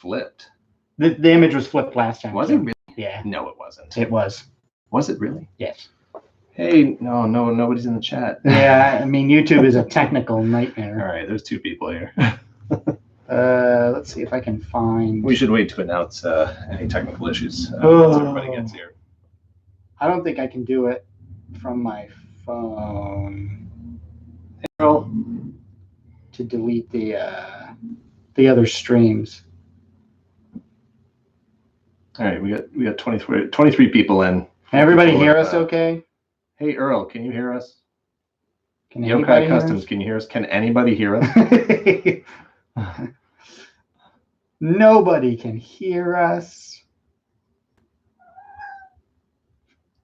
flipped. The image was flipped last time. Was it really? Yeah. No, it wasn't. It was. Was it really? Yes. Hey, no, nobody's in the chat. Yeah, I mean, YouTube is a technical nightmare. All right, there's 2 people here. Let's see if I can find. We should wait to announce any technical issues once everybody gets here. I don't think I can do it from my phone. Errol? To delete the other streams. All right, we got 23 people in. Can everybody hear us okay? Hey, Earl, can you hear us? Can Yokai Customs, can you hear us? Can anybody hear us? Nobody can hear us.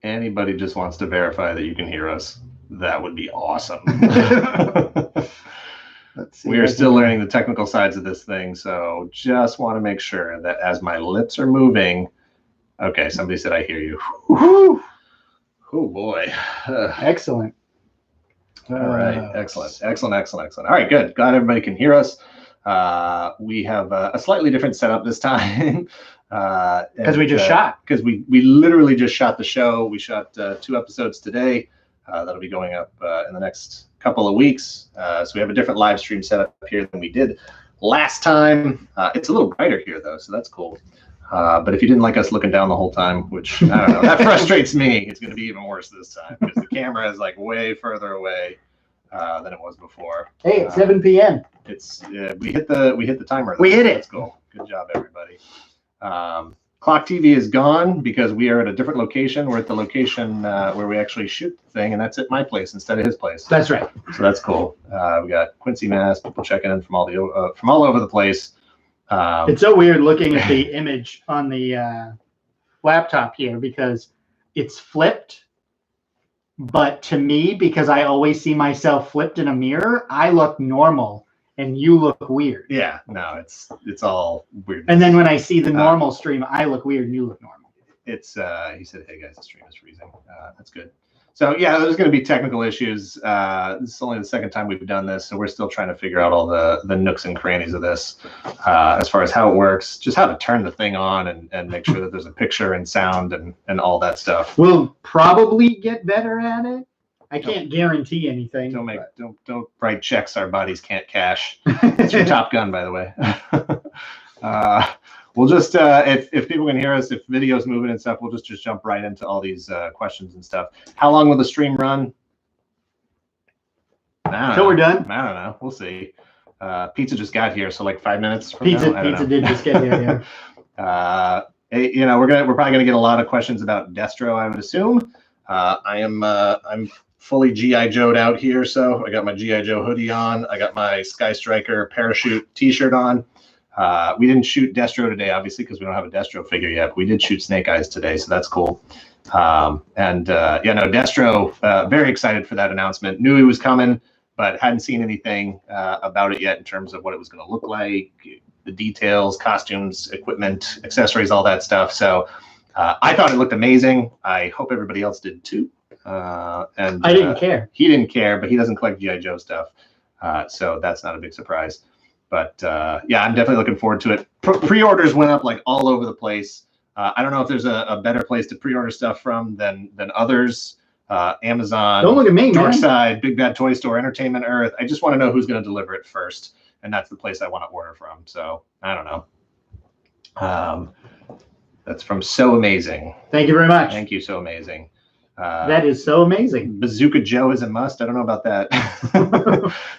Anybody just wants to verify that you can hear us, that would be awesome. Let's see. We are still learning the technical sides of this thing, so just want to make sure that as my lips are moving. Okay, somebody said I hear you. Woo-hoo. Oh boy. Excellent. All right, excellent. All right, good. Glad everybody can hear us. We have a slightly different setup this time. Because we just shot. Because we literally just shot the show. We shot 2 episodes today. That'll be going up in the next couple of weeks. So we have a different live stream setup here than we did last time. It's a little brighter here though, so that's cool. But if you didn't like us looking down the whole time, which I don't know, that frustrates me. It's going to be even worse this time because the camera is like way further away than it was before. Hey, it's 7 p.m. It's we hit the timer. We hit it. That's cool. Good job, everybody. Clock TV is gone because we are at a different location. We're at the location where we actually shoot the thing, and that's at my place instead of his place. That's right. So that's cool. We got Quincy, Mass, people checking in from all over the place. It's so weird looking at the image on the laptop here because it's flipped. But to me, because I always see myself flipped in a mirror, I look normal and you look weird. Yeah, no, it's all weird. And then when I see the normal stream, I look weird and you look normal. It's he said, "Hey guys, the stream is freezing." That's good. So yeah, there's going to be technical issues. This is only the second time we've done this, so we're still trying to figure out all the nooks and crannies of this, as far as how it works, just how to turn the thing on and make sure that there's a picture and sound and all that stuff. We'll probably get better at it. I can't guarantee anything. Don't write checks our bodies can't cash. It's your Top Gun, by the way. We'll just, if people can hear us, if video's moving and stuff, we'll just jump right into all these questions and stuff. How long will the stream run? Until we're done. I don't know. We'll see. Pizza just got here, so like 5 minutes from Pizza did just get here. Yeah. You know, we're probably gonna get a lot of questions about Destro, I would assume. I'm fully G.I. Joe'd out here, so I got my G.I. Joe hoodie on. I got my Sky Striker parachute T-shirt on. We didn't shoot Destro today, obviously, because we don't have a Destro figure yet. But we did shoot Snake Eyes today, so that's cool. Yeah, no, Destro, very excited for that announcement. Knew he was coming, but hadn't seen anything about it yet in terms of what it was going to look like, the details, costumes, equipment, accessories, all that stuff. So I thought it looked amazing. I hope everybody else did too. And I didn't care. He didn't care, but he doesn't collect G.I. Joe stuff. So that's not a big surprise. But yeah, I'm definitely looking forward to it. Pre-orders went up like all over the place. I don't know if there's a better place to pre-order stuff from than others. Amazon, don't look at me, Dark man. Side, Big Bad Toy Store, Entertainment Earth. I just want to know who's going to deliver it first, and that's the place I want to order from. So I don't know. That's from So Amazing. Thank you very much. Thank you, So Amazing. That is so amazing. Bazooka Joe is a must. I don't know about that.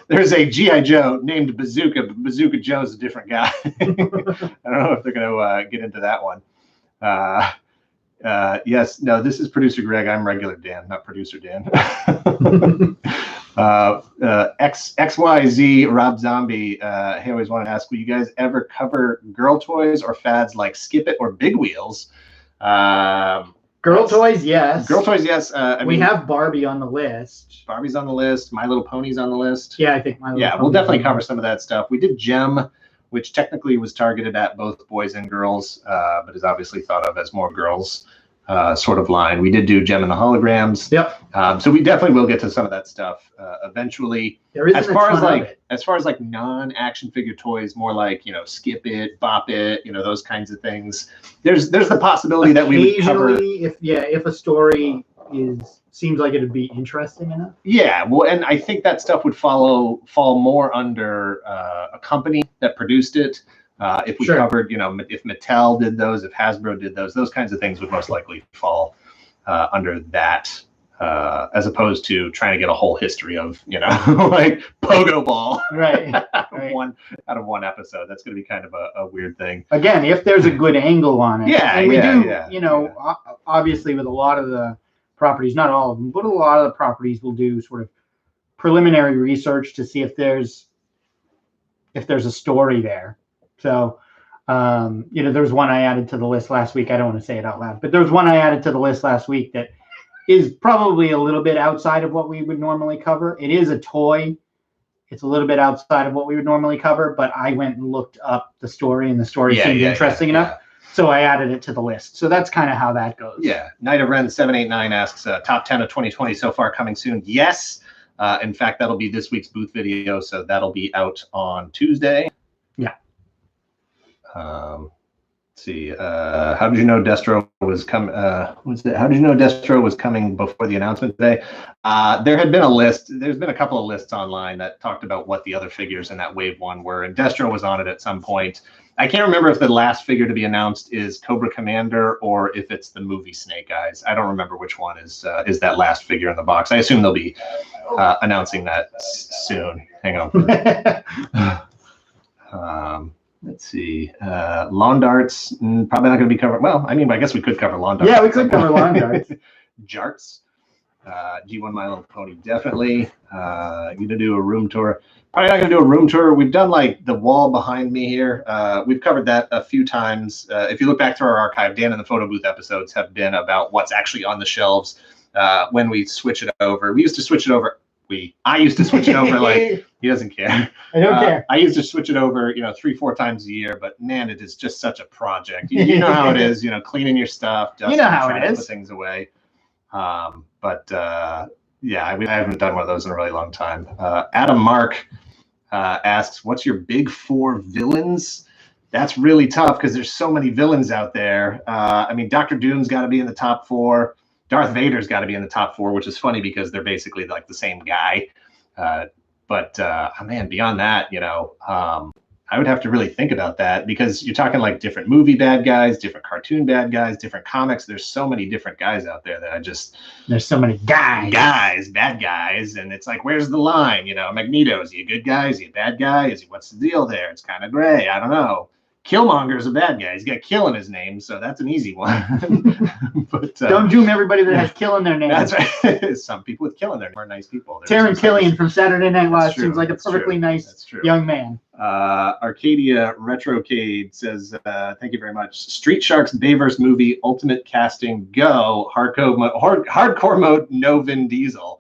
There's a G.I. Joe named Bazooka, but Bazooka Joe is a different guy. I don't know if they're going to get into that one. Yes, no, this is producer Greg. I'm regular Dan, not producer Dan. XYZ Rob Zombie. He always wanted to ask, will you guys ever cover girl toys or fads like Skip It or Big Wheels? Girl toys, yes. Girl toys, yes. We have Barbie on the list. Barbie's on the list. My Little Pony's on the list. Yeah, I think My Little Pony. We'll definitely cover some of that stuff. We did Gem, which technically was targeted at both boys and girls, but is obviously thought of as more girls sort of line. We did do Gem and the Holograms. Yep. So we definitely will get to some of that stuff eventually. There isn't as far a ton as of it. as far as like non-action figure toys, more like, you know, Skip It, Bop It, you know, those kinds of things. There's the possibility that we would cover. If a story seems like it'd be interesting enough. Yeah, well, and I think that stuff would fall more under a company that produced it. If we covered, you know, if Mattel did those, if Hasbro did those kinds of things would most likely fall under that, as opposed to trying to get a whole history of, you know, like Pogo Ball, right? out of one episode. That's going to be kind of a weird thing. Again, if there's a good angle on it, and we do, you know, obviously with a lot of the properties, not all of them, but a lot of the properties will do sort of preliminary research to see if there's a story there. So, you know, there's one I added to the list last week. I don't want to say it out loud, but there was one I added to the list last week that is probably a little bit outside of what we would normally cover. It is a toy. It's a little bit outside of what we would normally cover, but I went and looked up the story, and the story seemed interesting enough. So I added it to the list. So that's kind of how that goes. Yeah. Night of Ren 789 asks, top 10 of 2020 so far coming soon. Yes. In fact, that'll be this week's booth video. So that'll be out on Tuesday. Yeah. Let's see. How did you know Destro was coming? How did you know Destro was coming before the announcement today? There had been a list. There's been a couple of lists online that talked about what the other figures in that wave one were, and Destro was on it at some point. I can't remember if the last figure to be announced is Cobra Commander or if it's the movie Snake Eyes. I don't remember which one is that last figure in the box. I assume they'll be announcing that soon. Hang on. Let's see. Lawn darts, probably not going to be covered. Well, I mean, I guess we could cover lawn darts. Yeah, we could cover lawn darts. Jarts. G1 My Little Pony, definitely. Going to do a room tour. Probably not going to do a room tour. We've done like the wall behind me here. We've covered that a few times. If you look back through our archive, Dan and the photo booth episodes have been about what's actually on the shelves when we switch it over. We used to switch it over. I used to switch it over like he doesn't care. I don't care. I used to switch it over, you know, 3-4 times a year, but man, it is just such a project. You know how it is, you know, cleaning your stuff, just you know how trying it to is. put things away. Yeah, I haven't done one of those in a really long time. Adam Mark asks, what's your big 4 villains? That's really tough because there's so many villains out there. I mean, Dr. Doom's got to be in the top 4. Darth Vader's got to be in the top 4, which is funny because they're basically like the same guy. Man, beyond that, you know, I would have to really think about that because you're talking like different movie bad guys, different cartoon bad guys, different comics. There's so many different guys out there that there's so many bad guys. And it's like, where's the line? You know, Magneto, is he a good guy? Is he a bad guy? What's the deal there? It's kind of gray. I don't know. Killmonger's a bad guy. He's got kill in his name, so that's an easy one. But don't doom everybody that has kill in their name. That's right. Some people with kill in their name are nice people. Taron Killian from Saturday Night Live seems like a perfectly nice young man. Arcadia Retrocade says, thank you very much. Street Sharks Bayverse movie Ultimate Casting Go. Hardcore mode, no Vin Diesel.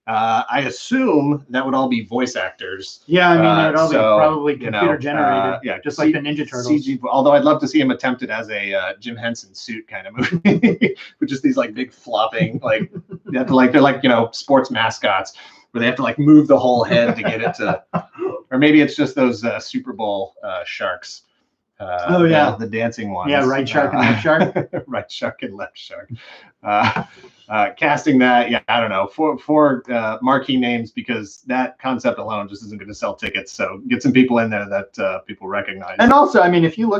I assume that would all be voice actors. Yeah, I mean, it would all be probably computer generated. Yeah, just like the Ninja Turtles. CG, although I'd love to see him attempted as a Jim Henson suit kind of movie, with just these like big flopping, like you have to like they're like, you know, sports mascots where they have to like move the whole head to get it to, or maybe it's just those Super Bowl sharks. The dancing ones. Yeah, right shark and left shark. Right shark and left shark. Casting that, yeah, I don't know, four marquee names, because that concept alone just isn't going to sell tickets. So get some people in there that people recognize. And also, I mean, if you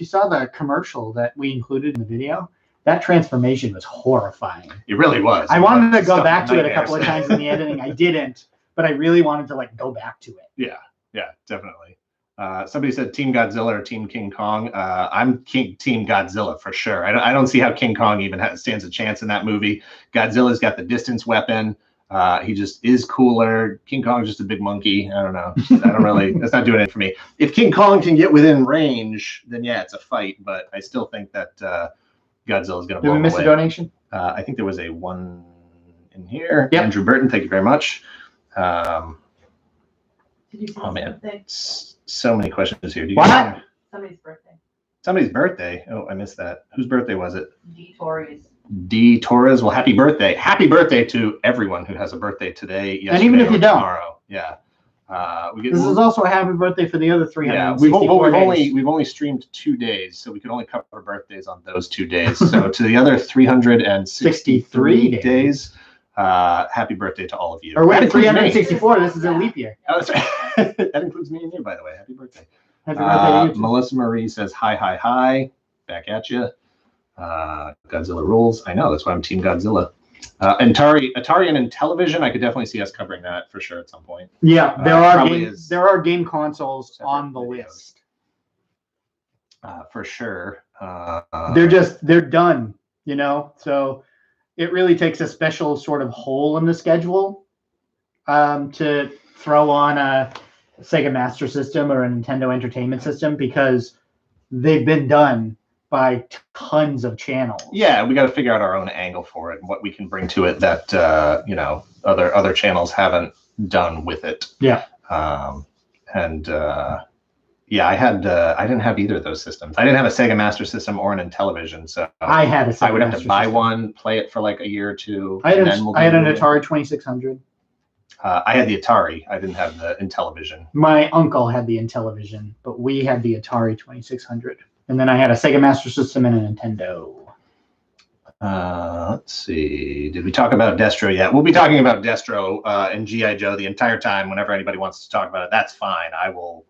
saw the commercial that we included in the video, that transformation was horrifying. It really was. I wanted to go back to it a couple of times in the editing. I didn't, but I really wanted to like go back to it. Yeah, definitely. Somebody said Team Godzilla or Team King Kong. I'm Team Godzilla for sure. I don't see how King Kong even stands a chance in that movie. Godzilla's got the distance weapon. He just is cooler. King Kong's just a big monkey. I don't know. That's not doing it for me. If King Kong can get within range, then yeah, it's a fight. But I still think that Godzilla's going to blow away. Did we miss a donation? I think there was a one in here. Yep. Andrew Burton, thank you very much. Did you see Oh man, birthday? so many questions here. What? Somebody's birthday. Somebody's birthday. Oh, I missed that. Whose birthday was it? D. Torres. D. Torres. Well, happy birthday. Happy birthday to everyone who has a birthday today, yesterday, and even if you don't. tomorrow. Yeah. This is also a happy birthday for the other 364 days. We've only streamed 2 days, so we could only cover birthdays on those 2 days. So to the other 363 days, happy birthday to all of you. Or wait, 364. This is a leap year. Oh, that's right. That includes me and you, by the way. Happy birthday. Happy birthday to you. Melissa Marie says hi, hi, hi. Back at you. Godzilla rules. I know, that's why I'm Team Godzilla. Atari and Intellivision, I could definitely see us covering that for sure at some point. Yeah, there are game consoles on the list. For sure. They're done, you know, so it really takes a special sort of hole in the schedule to throw on a Sega Master System or a Nintendo Entertainment System, because they've been done by tons of channels. Yeah, we got to figure out our own angle for it and what we can bring to it that you know, other channels haven't done with it. Yeah. Yeah, I didn't have either of those systems. I didn't have a Sega Master System or an Intellivision, so I had a Sega I would have Master to buy System. one, play it for like a year or two. I had an Atari 2600. I had the Atari. I didn't have the Intellivision. My uncle had the Intellivision, but we had the Atari 2600. And then I had a Sega Master System and a Nintendo. Let's see. Did we talk about Destro yet? We'll be talking about Destro and G.I. Joe the entire time. Whenever anybody wants to talk about it, that's fine. I will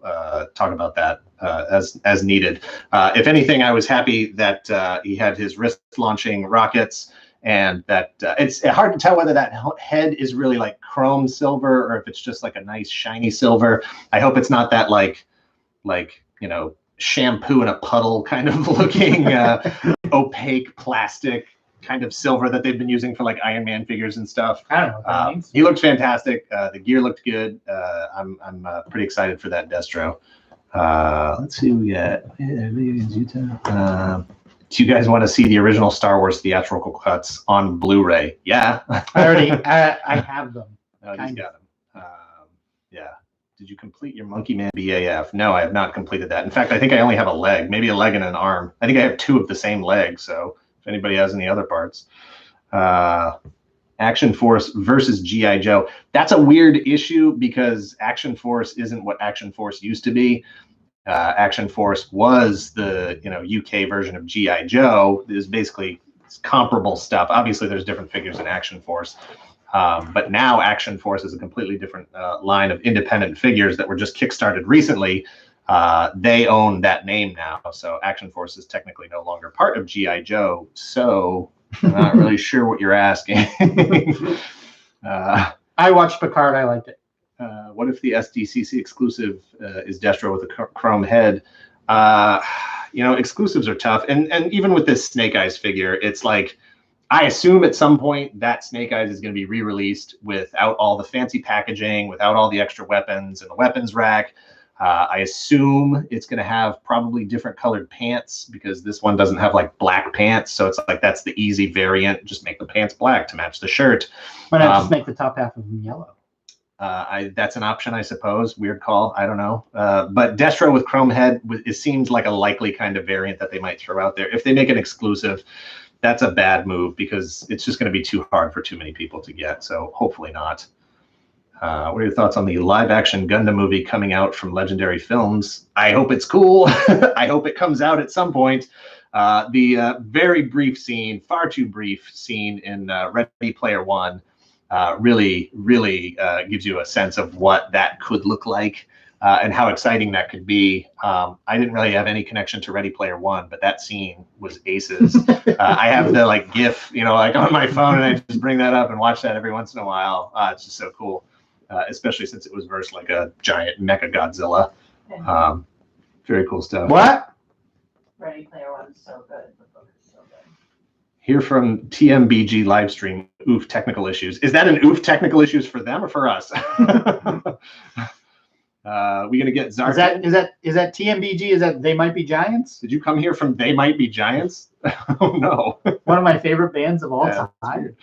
talk about that as needed. If anything, I was happy that he had his wrist launching rockets, and that it's hard to tell whether that head is really like chrome silver or if it's just like a nice shiny silver. I hope it's not that like you know, shampoo in a puddle kind of looking opaque plastic kind of silver that they've been using for like Iron Man figures and stuff. I don't know what that means. He looked fantastic. The gear looked good. I'm pretty excited for that Destro. Let's see what we got. Do you guys want to see the original Star Wars theatrical cuts on Blu-ray? Yeah. I have them. Oh, he's got them. Yeah. Did you complete your Monkey Man BAF? No, I have not completed that. In fact, I think I only have a leg, maybe a leg and an arm. I think I have 2 of the same leg. So if anybody has any other parts. Action Force versus G.I. Joe. That's a weird issue because Action Force isn't what Action Force used to be. Action Force was the UK version of G.I. Joe. It is basically comparable stuff. Obviously, there's different figures in Action Force. But now Action Force is a completely different line of independent figures that were just kickstarted recently. They own that name now. So Action Force is technically no longer part of G.I. Joe. So I'm not really sure what you're asking. I watched Picard. I liked it. What if the SDCC exclusive is Destro with a chrome head? Exclusives are tough. And even with this Snake Eyes figure, it's like, I assume at some point that Snake Eyes is going to be re-released without all the fancy packaging, without all the extra weapons and the weapons rack. I assume it's going to have probably different colored pants because this one doesn't have like black pants. So it's like that's the easy variant. Just make the pants black to match the shirt. Why not just make the top half of them yellow? That's an option, I suppose. Weird call. I don't know. But Destro with chrome head, it seems like a likely kind of variant that they might throw out there. If they make an exclusive, that's a bad move because it's just going to be too hard for too many people to get. So hopefully not. What are your thoughts on the live-action Gundam movie coming out from Legendary Films? I hope it's cool. I hope it comes out at some point. The very brief scene, far too brief scene in Ready Player One really gives you a sense of what that could look like and how exciting that could be. I didn't really have any connection to Ready Player One, but that scene was aces. I have the like GIF, like on my phone, and I just bring that up and watch that every once in a while. It's just so cool. Especially since it was versed like a giant mecha Godzilla. Very cool stuff. What? Ready Player One is so good. The book is so good. Here from TMBG Livestream, oof, technical issues. Is that an oof, technical issues for them or for us? We gonna get Zark? Is that TMBG? Is that They Might Be Giants? Did you come here from They Might Be Giants? Oh no. One of my favorite bands of all time.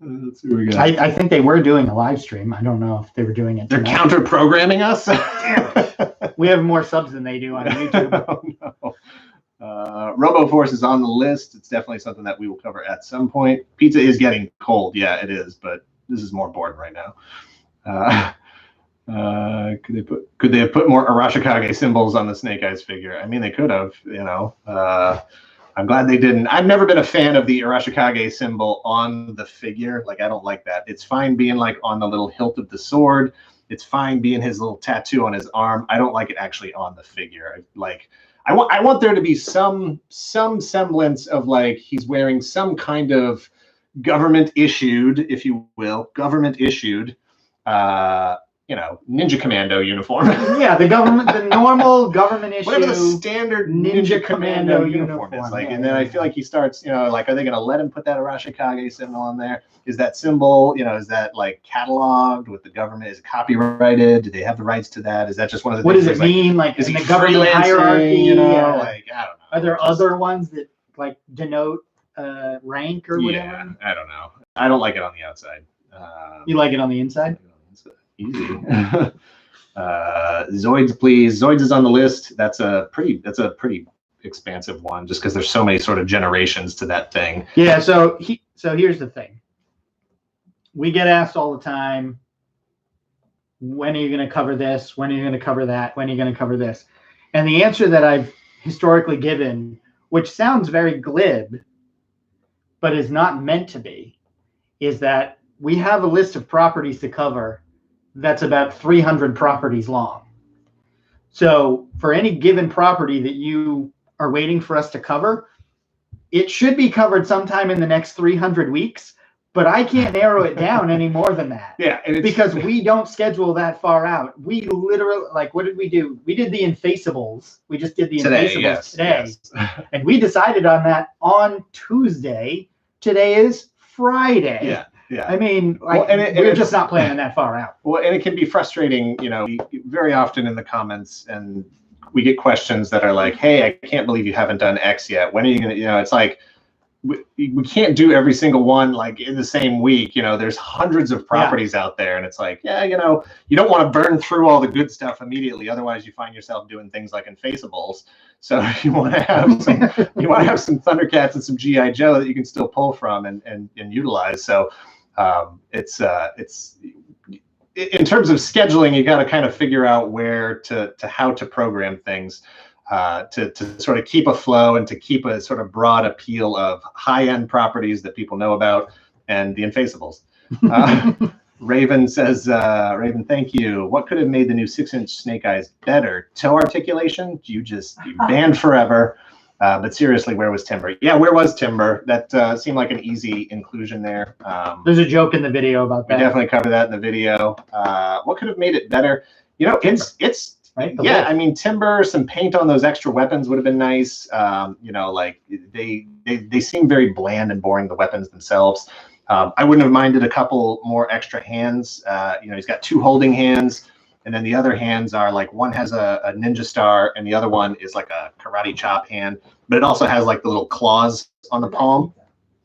Let's see what we got. I think they were doing a live stream. I don't know if they were doing it They're tonight. counter-programming us? We have more subs than they do on YouTube. Oh, no. RoboForce is on the list. It's definitely something that we will cover at some point. Pizza is getting cold. Yeah, it is, but this is more important right now. Could they have put more Arashikage symbols on the Snake Eyes figure? I mean, they could have, you know. I'm glad they didn't. I've never been a fan of the Arashikage symbol on the figure. Like, I don't like that. It's fine being like on the little hilt of the sword. It's fine being his little tattoo on his arm. I don't like it actually on the figure. I want there to be some semblance of like he's wearing some kind of government issued, if you will, you know, Ninja Commando uniform. Yeah, the normal government issue. Whatever the standard Ninja Commando uniform is. Like, yeah, and then I feel like he starts, you know, like, are they going to let him put that Arashikage symbol on there? Is that symbol, you know, is that like cataloged with the government? Is it copyrighted? Do they have the rights to that? Is that just one of the What things does it mean? Like, is in he the government hierarchy? you know, Yeah. like, I don't know. Are there other ones that like denote rank or whatever? Yeah, I don't know. I don't like it on the outside. You like it on the inside? Easy. Zoids, please. Zoids is on the list. That's a pretty expansive one, just because there's so many sort of generations to that thing. Yeah. So here's the thing. We get asked all the time, when are you going to cover this? When are you going to cover that? When are you going to cover this? And the answer that I've historically given, which sounds very glib, but is not meant to be, is that we have a list of properties to cover that's about 300 properties long. So for any given property that you are waiting for us to cover, it should be covered sometime in the next 300 weeks, but I can't narrow it down any more than that. Yeah, because we don't schedule that far out. We literally, like, what did we do? We did the Infaceables. We just did the Infaceables today. Yes. And we decided on that on Tuesday. Today is Friday. Yeah. Yeah. I mean, like, well, we're just not planning that far out. Well, and it can be frustrating, you know, very often in the comments, and we get questions that are like, hey, I can't believe you haven't done X yet. When are you going to, you know, it's like, we can't do every single one like in the same week. You know, there's hundreds of properties out there, and it's like, yeah, you know, you don't want to burn through all the good stuff immediately. Otherwise, you find yourself doing things like Infaceables. So you want to have some Thundercats and some GI Joe that you can still pull from and utilize. So it's in terms of scheduling, you got to kind of figure out where how to program things. To sort of keep a flow and to keep a sort of broad appeal of high-end properties that people know about, and the Infaceables. Raven says, Raven, thank you. What could have made the new 6-inch Snake Eyes better? Toe articulation? You banned forever. But seriously, where was Timber? Yeah, where was Timber? That seemed like an easy inclusion there. There's a joke in the video about that. We definitely covered that in the video. What could have made it better? You know, it's right? Yeah, I mean, Timber, some paint on those extra weapons would have been nice. You know, like they seem very bland and boring, the weapons themselves. I wouldn't have minded a couple more extra hands. You know, he's got 2 holding hands, and then the other hands are like, one has a ninja star and the other one is like a karate chop hand, but it also has like the little claws on the palm.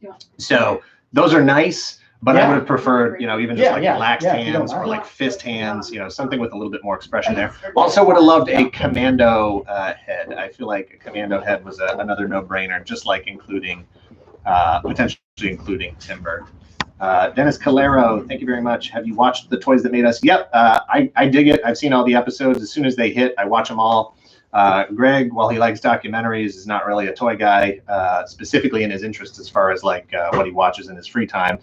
Yeah. So those are nice. But I would have preferred, you know, even just like relaxed hands or like fist hands, you know, something with a little bit more expression there. Also would have loved a commando head. I feel like a commando head was another no-brainer, just like potentially including Timber. Dennis Calero, thank you very much. Have you watched The Toys That Made Us? Yep, I dig it. I've seen all the episodes. As soon as they hit, I watch them all. Greg, while he likes documentaries, is not really a toy guy, specifically in his interest as far as like what he watches in his free time.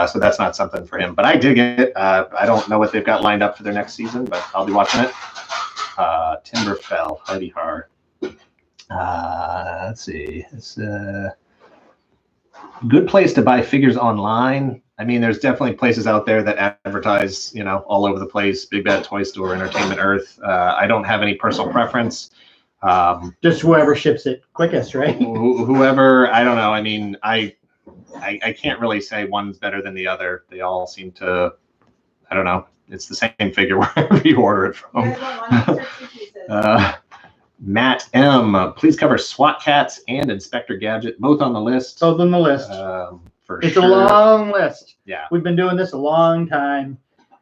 So that's not something for him, but I dig it. I don't know what they've got lined up for their next season, but I'll be watching it. Timberfell, Hardy Har. Let's see. It's a good place to buy figures online. I mean, there's definitely places out there that advertise, you know, all over the place. Big Bad Toy Store, Entertainment Earth. I don't have any personal preference. Just whoever ships it quickest, right? Whoever, I don't know. I mean, I can't really say one's better than the other. They all seem to, I don't know. It's the same figure wherever you order it from. Matt M, please cover SWAT Cats and Inspector Gadget, both on the list. Both on the list. for It's sure. a long list. Yeah. We've been doing this a long time,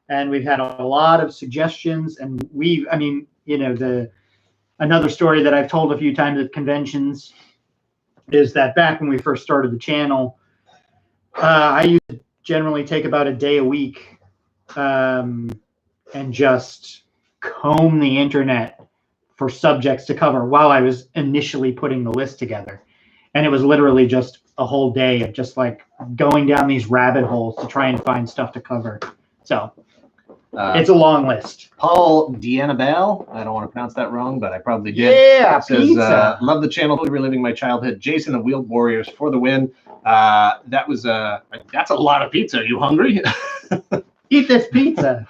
and we've had a lot of suggestions. And another story that I've told a few times at conventions is that back when we first started the channel, I used to generally take about a day a week and just comb the internet for subjects to cover while I was initially putting the list together. And it was literally just a whole day of just like going down these rabbit holes to try and find stuff to cover. So it's a long list. Paul Dianabel, I don't want to pronounce that wrong, but I probably did. Yeah, says, pizza. love the channel, reliving my childhood. Jason, the Wheeled Warriors for the win. That's a lot of pizza. Are you hungry? Eat this pizza.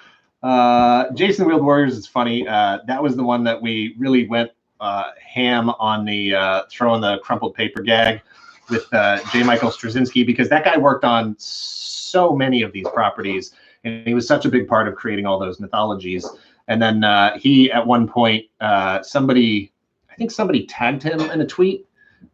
Jason, the Wheeled Warriors is funny. That was the one that we really went ham on the throwing the crumpled paper gag with J. Michael Straczynski, because that guy worked on so many of these properties, and he was such a big part of creating all those mythologies. And then he, at one point, I think somebody tagged him in a tweet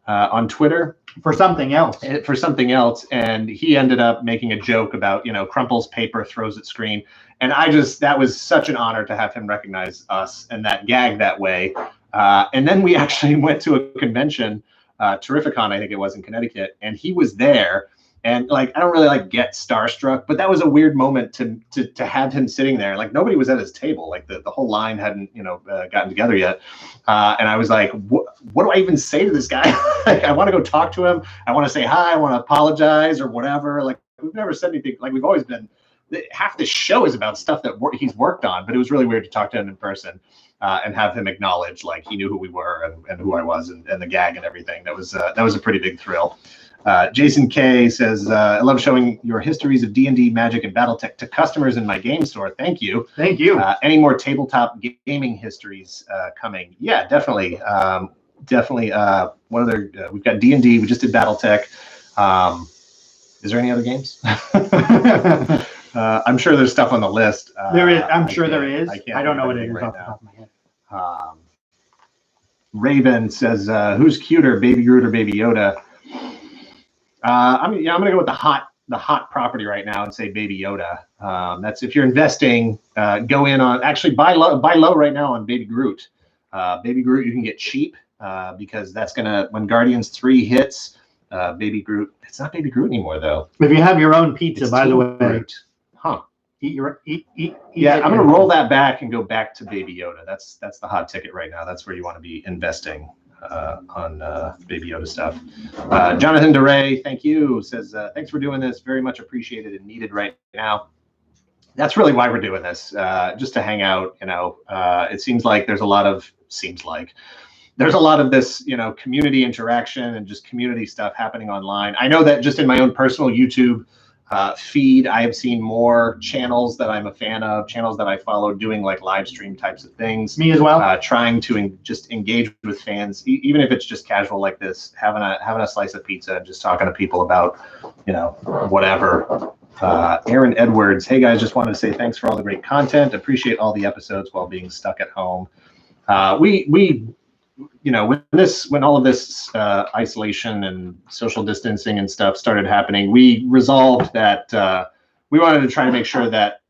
on Twitter For something else. And he ended up making a joke about, crumples paper, throws at screen. And that was such an honor to have him recognize us and that gag that way. And then we actually went to a convention, Terrificon, I think it was, in Connecticut, and he was there. And I don't really get starstruck, but that was a weird moment to have him sitting there. Nobody was at his table. The whole line hadn't gotten together yet. And I was like, what do I even say to this guy? I want to go talk to him. I want to say hi. I want to apologize or whatever. We've never said anything. We've always been. Half the show is about stuff that he's worked on, but it was really weird to talk to him in person and have him acknowledge he knew who we were and who I was and the gag and everything. That was a pretty big thrill. Jason K says, I love showing your histories of D&D, Magic, and Battletech to customers in my game store. Thank you. Thank you. Any more tabletop gaming histories coming? Yeah, definitely. What other? We've got D&D. We just did Battletech. Is there any other games? I'm sure there's stuff on the list. There is. I'm sure there is. I don't know what it is right off the now. top of my head. Raven says, "Who's cuter, Baby Groot or Baby Yoda?" I'm gonna go with the hot property right now and say Baby Yoda. That's if you're investing, go in on buy low right now on Baby Groot. Baby Groot you can get cheap because that's gonna, when Guardians 3 hits, Baby Groot. It's not Baby Groot anymore though. If you have your own pizza, by the way, Groot. Huh? eat. Yeah, I'm gonna roll that back and go back to Baby Yoda. That's the hot ticket right now. That's where you want to be investing on Baby Yoda stuff. Jonathan DeRay, thank you. Says thanks for doing this. Very much appreciated and needed right now. That's really why we're doing this, just to hang out. It seems like there's a lot of this, community interaction and just community stuff happening online. I know that just in my own personal YouTube feed, I have seen more channels that I'm a fan of, channels that I follow doing live stream types of things. Me as well. Trying to just engage with fans, even if it's just casual like this, having a slice of pizza and just talking to people about, whatever. Aaron Edwards, hey guys, just wanted to say thanks for all the great content. Appreciate all the episodes while being stuck at home. When all of this isolation and social distancing and stuff started happening, we resolved that we wanted to try to make sure that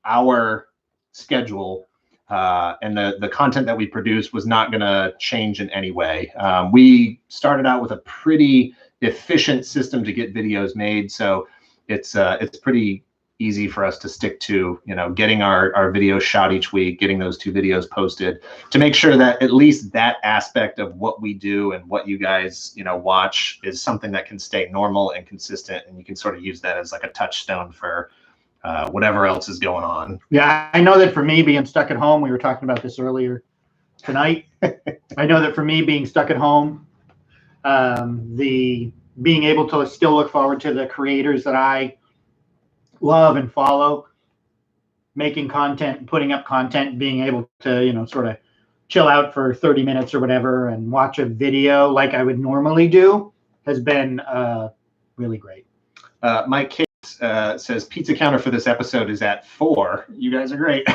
our schedule and the content that we produce was not going to change in any way. We started out with a pretty efficient system to get videos made, so it's pretty easy for us to stick to, getting our videos shot each week, getting those 2 videos posted, to make sure that at least that aspect of what we do and what you guys, watch is something that can stay normal and consistent, and you can sort of use that as a touchstone for whatever else is going on. Yeah, I know that for me being stuck at home, we were talking about this earlier tonight. I know that for me being stuck at home, the being able to still look forward to the creators that I love and follow, making content, putting up content, being able to, sort of chill out for 30 minutes or whatever and watch a video like I would normally do has been really great. Mike Case says pizza counter for this episode is at 4. You guys are great.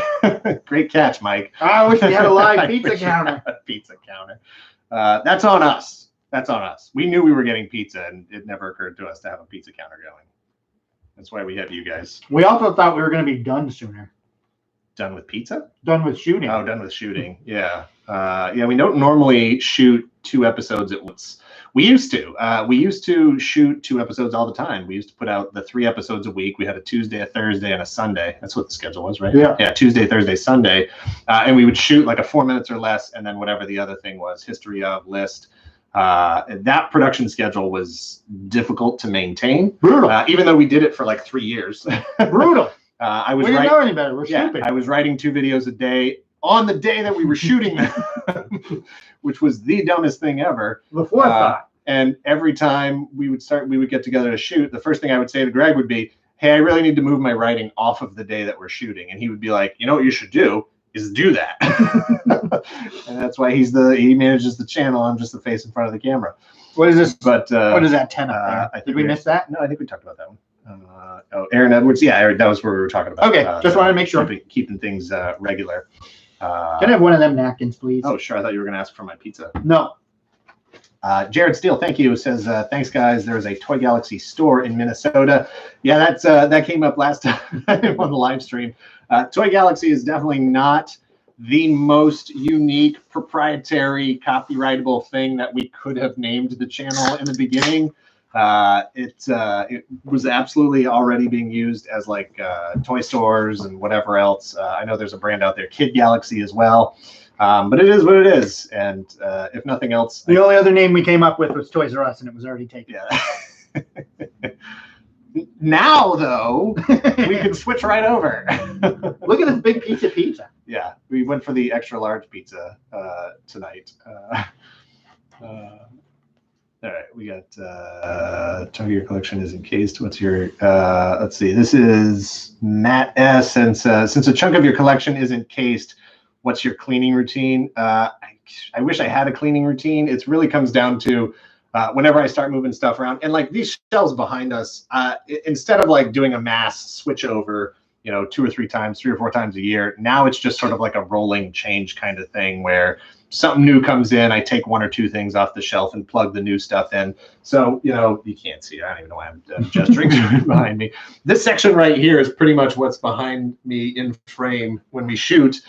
Great catch, Mike. I wish we had a live pizza counter. Pizza counter. That's on us. That's on us. We knew we were getting pizza, and it never occurred to us to have a pizza counter going. That's why we have you guys. We also thought we were going to be done sooner. Done with pizza? Done with shooting. Oh, done with shooting. Yeah. Yeah, we don't normally shoot 2 episodes at once. We used to shoot 2 episodes all the time. We used to put out the 3 episodes a week. We had a Tuesday, a Thursday, and a Sunday. That's what the schedule was, right? Yeah. Yeah, Tuesday, Thursday, Sunday. And we would shoot like a 4 minutes or less, and then whatever the other thing was, history of, list. That production schedule was difficult to maintain. Brutal. Even though we did it for like 3 years. Brutal. I was we didn't know any better. We're stupid. I was writing 2 videos a day on the day that we were shooting them, which was the dumbest thing ever. The forethought. And every time we would get together to shoot, the first thing I would say to Greg would be, hey, I really need to move my writing off of the day that we're shooting. And he would be like, you know what you should do is do that. And that's why he manages the channel. I'm just the face in front of the camera. What is this? But what is that 10 up there? Did we miss that? No, I think we talked about that one. Aaron Edwards. Yeah, Eric, that was where we were talking about. Okay, just wanted to make sure. Keeping things regular. Can I have one of them napkins, please? Oh, sure. I thought you were going to ask for my pizza. No. Jared Steele, thank you. Says, thanks, guys. There's a Toy Galaxy store in Minnesota. Yeah, that came up last time on the live stream. Toy Galaxy is definitely not the most unique, proprietary, copyrightable thing that we could have named the channel in the beginning. It was absolutely already being used as like toy stores and whatever else. I know there's a brand out there, Kid Galaxy as well. But it is what it is. And if nothing else, the only other name we came up with was Toys R Us, and it was already taken. Yeah. Now, though, we can switch right over. Look at this big piece of pizza. Yeah, we went for the extra large pizza tonight. All right, we got chunk of your collection is encased. What's your let's see, this is Matt S. Since a chunk of your collection is encased, what's your cleaning routine? I wish I had a cleaning routine. It really comes down to whenever I start moving stuff around, and like these shelves behind us, instead of like doing a mass switch over, 2 or 3 times, 3 or 4 times a year, now it's just sort of like a rolling change kind of thing where something new comes in, I take 1 or 2 things off the shelf and plug the new stuff in. So, you can't see it. I don't even know why I'm gesturing to it behind me. This section right here is pretty much what's behind me in frame when we shoot.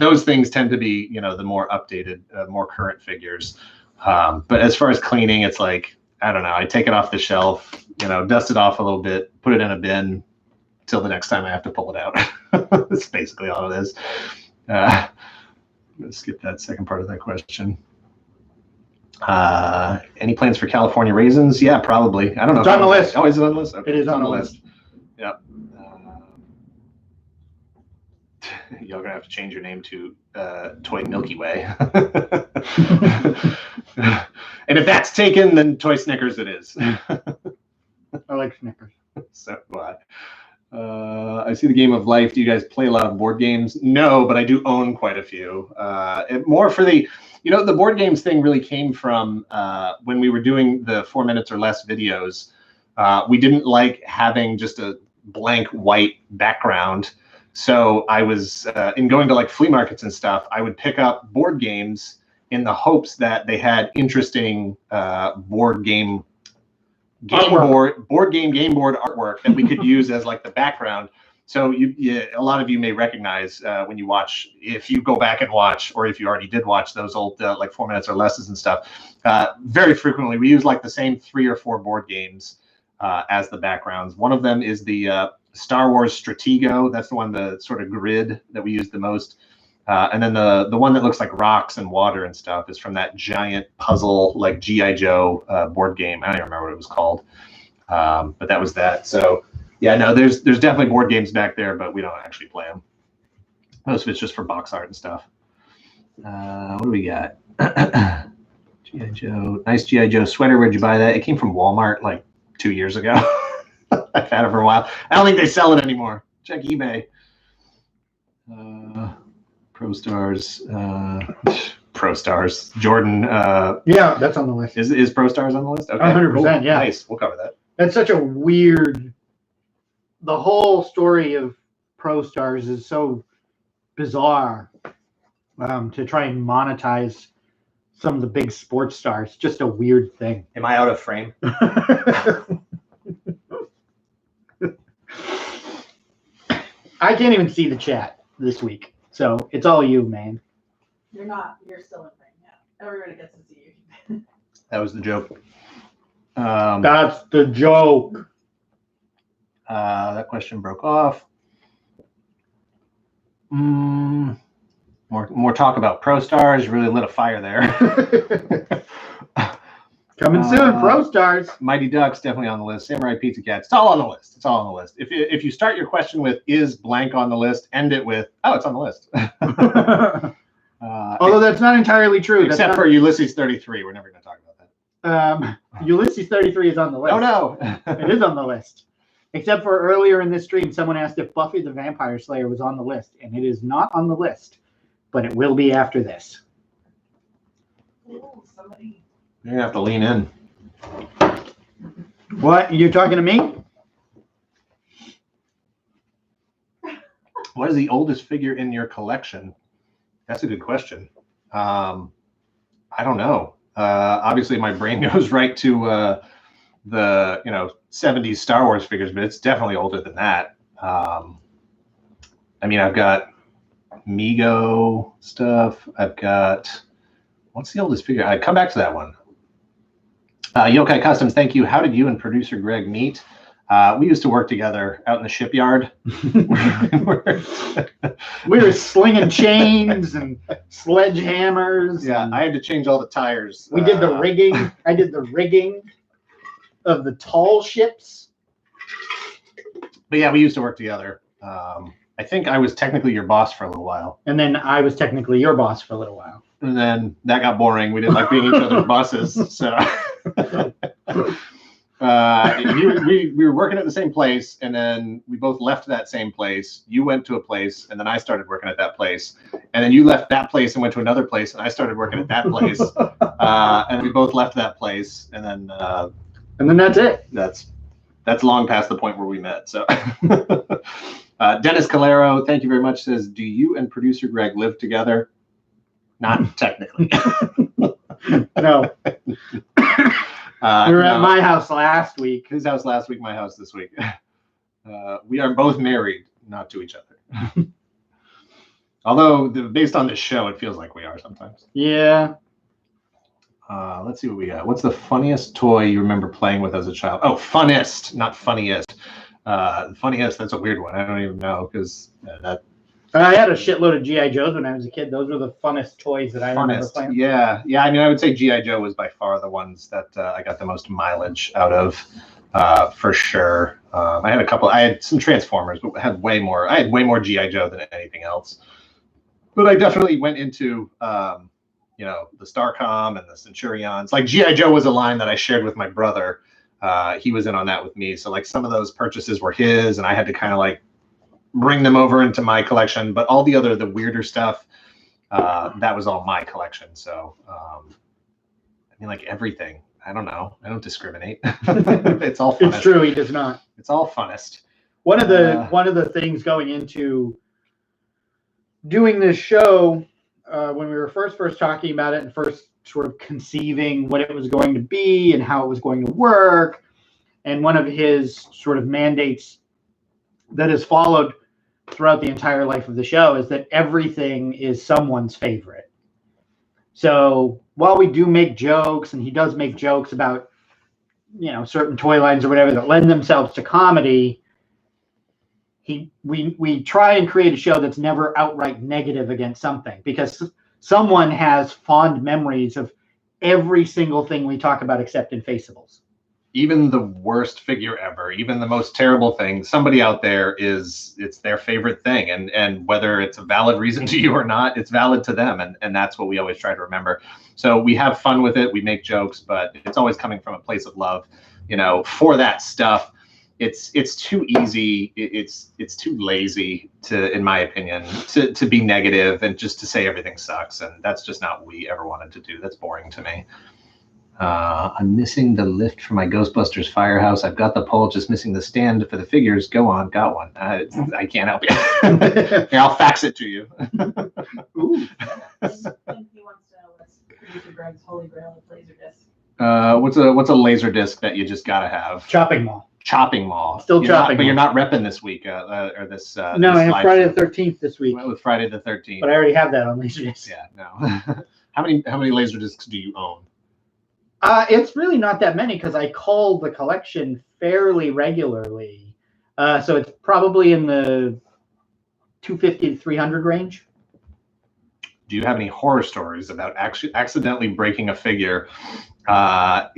Those things tend to be, the more updated, more current figures. But as far as cleaning, it's like, I don't know, I take it off the shelf, dust it off a little bit, put it in a bin till the next time I have to pull it out. That's basically all it is. I'm going to skip that second part of that question. Any plans for California raisins? Yeah, probably. I don't know. It's on the list. Oh, is it on the list? Okay. It is on the list. Yep. Y'all gonna have to change your name to Toy Milky Way. And if that's taken, then Toy Snickers it is. I like Snickers. So glad. I see the Game of Life. Do you guys play a lot of board games? No, but I do own quite a few. More for the, the board games thing really came from when we were doing the 4 minutes or less videos. We didn't like having just a blank white background. So I was, in going to like flea markets and stuff, I would pick up board games in the hopes that they had interesting board game board artwork that we could use as like the background. So a lot of you may recognize when you watch, if you go back and watch, or if you already did watch those old like 4 minutes or lesses and stuff, very frequently we use like the same 3 or 4 board games as the backgrounds. One of them is the Star Wars Stratego. That's the one, the sort of grid that we use the most. And then the one that looks like rocks and water and stuff is from that giant puzzle, like G.I. Joe board game. I don't even remember what it was called, but that was that. So yeah, no, there's definitely board games back there, but we don't actually play them. Most of it's just for box art and stuff. What do we got? G.I. Joe, nice G.I. Joe sweater. Where'd you buy that? It came from Walmart like 2 years ago. I've had it for a while. I don't think they sell it anymore. Check eBay. Pro Stars, Jordan. Yeah, that's on the list. Is Pro Stars on the list? Okay, 100%. cool. Yeah, nice. We'll cover that. That's such a weird. The whole story of Pro Stars is so bizarre. To try and monetize some of the big sports stars. Just a weird thing. Am I out of frame? I can't even see the chat this week, so it's all you, man. You're not. You're still in frame. Yeah. Everybody gets to see you. That was the joke. That's the joke. That question broke off. More talk about Pro Stars. Really lit a fire there. Coming soon, Pro Stars. Mighty Ducks definitely on the list. Samurai Pizza Cats. It's all on the list. It's all on the list. If you start your question with "is blank on the list," end it with "oh, it's on the list." Although that's not entirely true. Except for Ulysses 33. We're never going to talk about that. Ulysses 33 is on the list. Oh no. It is on the list. Except for earlier in this stream, someone asked if Buffy the Vampire Slayer was on the list, and it is not on the list, but it will be after this. Ooh, somebody. You're going to have to lean in. What? You're talking to me? What is the oldest figure in your collection? That's a good question. I don't know. Obviously, my brain goes right to the 70s Star Wars figures, but it's definitely older than that. I mean, I've got Mego stuff. I've got, what's the oldest figure? I'd come back to that one. Yokai Customs, thank you. How did you and producer Greg meet? We used to work together out in the shipyard. We were slinging chains and sledgehammers. Yeah, I had to change all the tires. We did the rigging. I did the rigging of the tall ships. But yeah, we used to work together. I think I was technically your boss for a little while. And then I was technically your boss for a little while. And then that got boring. We didn't like being each other's bosses. So we were working at the same place, and then we both left that same place. You went to a place, and then I started working at that place. And then you left that place and went to another place, and I started working at that place. And we both left that place, and then that's it. That's long past the point where we met. So Dennis Calero, thank you very much, says, do you and producer Greg live together? Not technically. No. We were at my house last week. His house last week, my house this week. We are both married, not to each other. Although, based on this show, it feels like we are sometimes. Yeah. Let's see what we got. What's the funniest toy you remember playing with as a child? Oh, funnest, not funniest. Funniest, that's a weird one. I don't even know, because that... I had a shitload of G.I. Joes when I was a kid. Those were the funnest toys that I remember playing. Yeah. I mean, I would say G.I. Joe was by far the ones that I got the most mileage out of, for sure. I had some Transformers, but I had way more G.I. Joe than anything else. But I definitely went into, the Starcom and the Centurions. Like, G.I. Joe was a line that I shared with my brother. He was in on that with me. So, like, some of those purchases were his, and I had to kind of, like, bring them over into my collection, but all the weirder stuff, that was all my collection. So, I mean, like everything. I don't know. I don't discriminate. It's all funnest. It's true. He does not. It's all funnest. One of the things going into doing this show, when we were first talking about it and first sort of conceiving what it was going to be and how it was going to work, and one of his sort of mandates that has followed throughout the entire life of the show is that everything is someone's favorite. So while we do make jokes, and he does make jokes about, certain toy lines or whatever that lend themselves to comedy, we try and create a show that's never outright negative against something, because someone has fond memories of every single thing we talk about except in Faceables. Even the worst figure ever, even the most terrible thing, somebody out there it's their favorite thing. And whether it's a valid reason to you or not, it's valid to them. And that's what we always try to remember. So we have fun with it. We make jokes, but it's always coming from a place of love. For that stuff, it's too easy. It's too lazy in my opinion, to be negative and just to say everything sucks. And that's just not what we ever wanted to do. That's boring to me. I'm missing the lift for my Ghostbusters firehouse. I've got the pole, just missing the stand for the figures. Go on, got one. I can't help you. Here, I'll fax it to you. Ooh. I think he wants to know Producer Greg's holy grail of Laserdisc. What's a laser disc that you just gotta have? Chopping Mall. Chopping Mall. Still chopping. But you're not repping this week or this. No, I have Friday the 13th this week. Went with Friday the 13th. But I already have that on Laserdisc. Yeah, no. How many laser discs do you own? It's really not that many because I call the collection fairly regularly. So it's probably in the 250 to 300 range. Do you have any horror stories about actually accidentally breaking a figure? I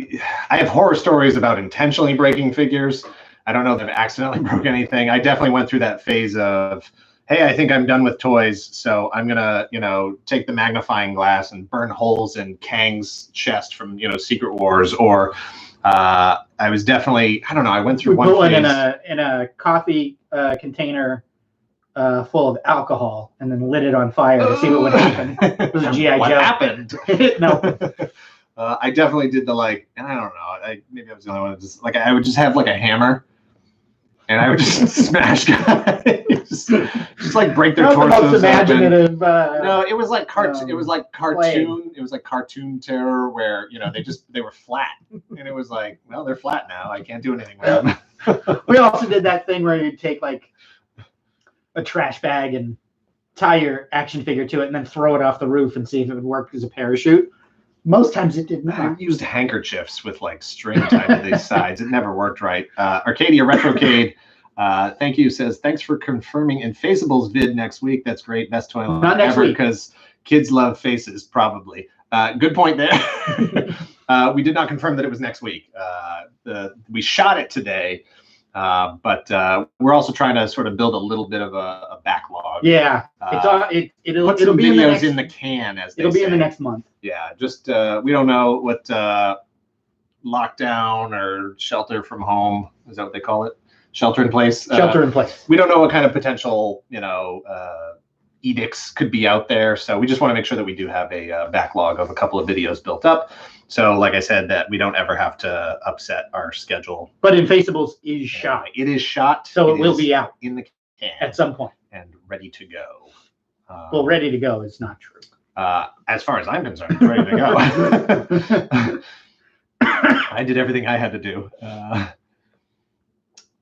have horror stories about intentionally breaking figures. I don't know if I've accidentally broke anything. I definitely went through that phase of, hey, I think I'm done with toys, so I'm gonna, take the magnifying glass and burn holes in Kang's chest from, Secret Wars. Or I was definitely, I don't know, I went through one phase. in a coffee container full of alcohol and then lit it on fire to see what would happen. It was a G.I. What Joe. happened? No. I definitely did the and I don't know. Maybe I was the only one. Just I would just have a hammer, and I would just smash guys, just break their torsos. The most imaginative. No, it was like cartoon. It was like cartoon. Play. It was like cartoon terror where they were flat, and it was like, well, they're flat now. I can't do anything with them. We also did that thing where you take a trash bag and tie your action figure to it and then throw it off the roof and see if it would work as a parachute. Most times it did not. I used handkerchiefs with string tied to these sides. It never worked right. Arcadia Retrocade, thank you, says, thanks for confirming Infaceable's vid next week. That's great. Best toy line Not next ever week. Because kids love faces, probably. Good point there. We did not confirm that it was next week. We shot it today. But we're also trying to sort of build a little bit of a backlog. Yeah, it'll be in the can, as they it'll be say. in the next month. Yeah, just we don't know what lockdown or shelter from home, is that what they call it? Shelter in place. Shelter in place. We don't know what kind of potential edicts could be out there, so we just want to make sure that we do have a backlog of a couple of videos built up. So, like I said, that we don't ever have to upset our schedule. But Infaceables is shot. It is shot. So it will be out in the can at some point. And ready to go. Well, ready to go is not true. As far as I'm concerned, it's ready to go. I did everything I had to do.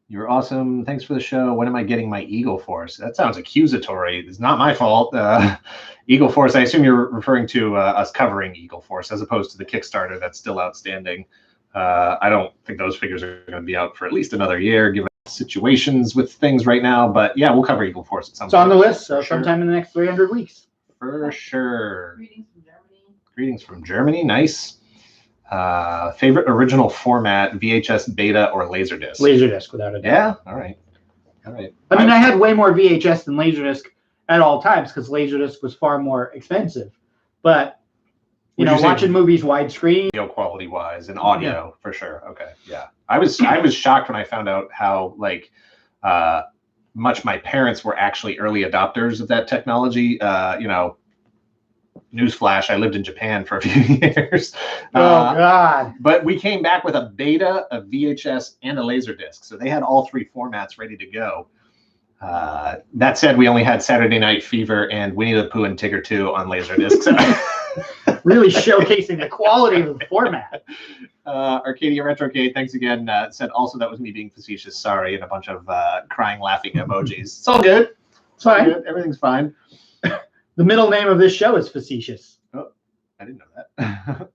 You're awesome. Thanks for the show. When am I getting my Eagle Force? That sounds accusatory. It's not my fault. Eagle Force, I assume you're referring to us covering Eagle Force as opposed to the Kickstarter that's still outstanding. I don't think those figures are going to be out for at least another year, given situations with things right now. But yeah, we'll cover Eagle Force at some point. It's on the list, so sure. sometime in the next 300 weeks. For sure. Greetings from Germany. Greetings from Germany. Nice. Favorite original format, VHS, Beta, or Laserdisc? Laserdisc, without a doubt. Yeah? All right. I mean, I had way more VHS than Laserdisc at all times because Laserdisc was far more expensive. But, watching movies widescreen. Video quality wise and audio, for sure. Okay. Yeah. I was shocked when I found out how, much my parents were actually early adopters of that technology. Newsflash, I lived in Japan for a few years. Oh, God. But we came back with a Beta, a VHS, and a Laserdisc. So they had all three formats ready to go. That said, we only had Saturday Night Fever and Winnie the Pooh and Tigger 2 on Laserdisc. Really showcasing the quality of the format. Arcadia Retrocade, thanks again. Said also that was me being facetious. Sorry, and a bunch of crying, laughing emojis. It's all good. It's fine. Good. Everything's fine. The middle name of this show is Facetious. Oh, I didn't know that.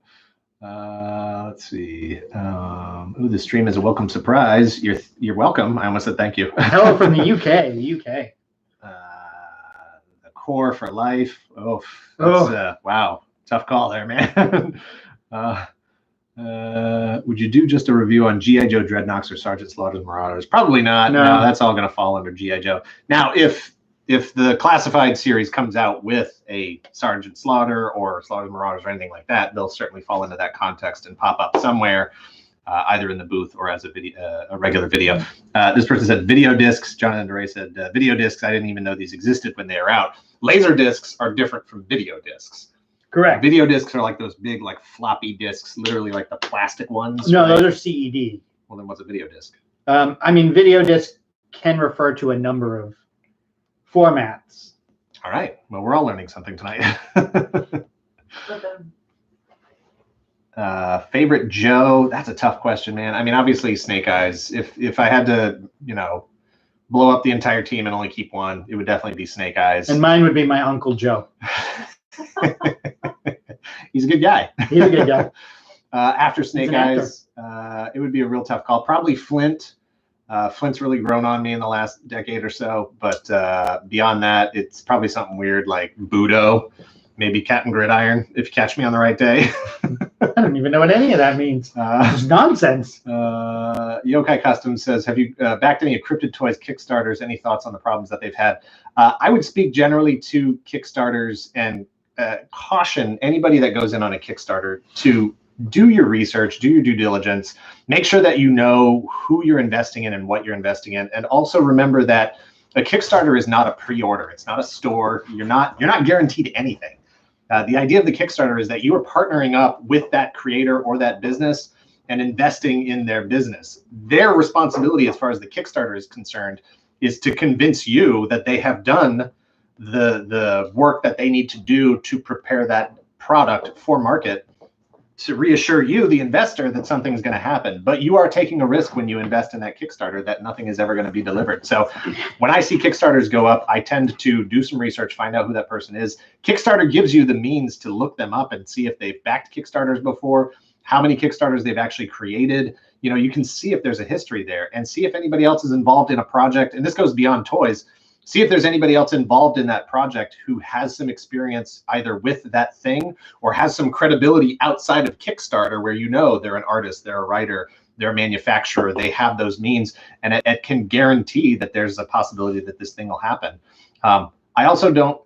Let's see. The stream is a welcome surprise. You're welcome. I almost said thank you. Hello from the UK. The UK. The core for life. Wow. Tough call there, man. Would you do just a review on G.I. Joe Dreadnoks or Sergeant Slaughter's Marauders? Probably not. No, that's all going to fall under G.I. Joe. Now, if the classified series comes out with a Sergeant Slaughter or Slaughter's Marauders or anything like that, they'll certainly fall into that context and pop up somewhere, either in the booth or as a regular video. This person said video discs. Jonathan DeRay said video discs. I didn't even know these existed when they were out. Laser discs are different from video discs. Correct. Video discs are like those big, floppy discs, literally like the plastic ones. No, right? those are CED. Well, then what's a video disc? Video disc can refer to a number of formats. All right. Well, we're all learning something tonight. But Favorite Joe? That's a tough question, man. I mean, obviously Snake Eyes. If I had to, blow up the entire team and only keep one, it would definitely be Snake Eyes. And mine would be my Uncle Joe. He's a good guy. He's a good guy. After Snake Eyes, it would be a real tough call. Probably Flint. Flint's really grown on me in the last decade or so, but beyond that, it's probably something weird like Budo, maybe Captain Gridiron, if you catch me on the right day. I don't even know what any of that means. It's nonsense. Yokai Customs says, have you backed any of Cryptid Toys Kickstarters? Any thoughts on the problems that they've had? I would speak generally to Kickstarters and caution anybody that goes in on a Kickstarter to do your research, do your due diligence, make sure that you know who you're investing in and what you're investing in. And also remember that a Kickstarter is not a pre-order. It's not a store. You're not guaranteed anything. The idea of the Kickstarter is that you are partnering up with that creator or that business and investing in their business. Their responsibility as far as the Kickstarter is concerned is to convince you that they have done the work that they need to do to prepare that product for market, to reassure you, the investor, that something's going to happen. But you are taking a risk when you invest in that Kickstarter that nothing is ever going to be delivered. So when I see Kickstarters go up, I tend to do some research, find out who that person is. Kickstarter gives you the means to look them up and see if they've backed Kickstarters before, how many Kickstarters they've actually created. You can see if there's a history there and see if anybody else is involved in a project. And this goes beyond toys. See if there's anybody else involved in that project who has some experience either with that thing or has some credibility outside of Kickstarter, where they're an artist, they're a writer, they're a manufacturer, they have those means, and it can guarantee that there's a possibility that this thing will happen. I also don't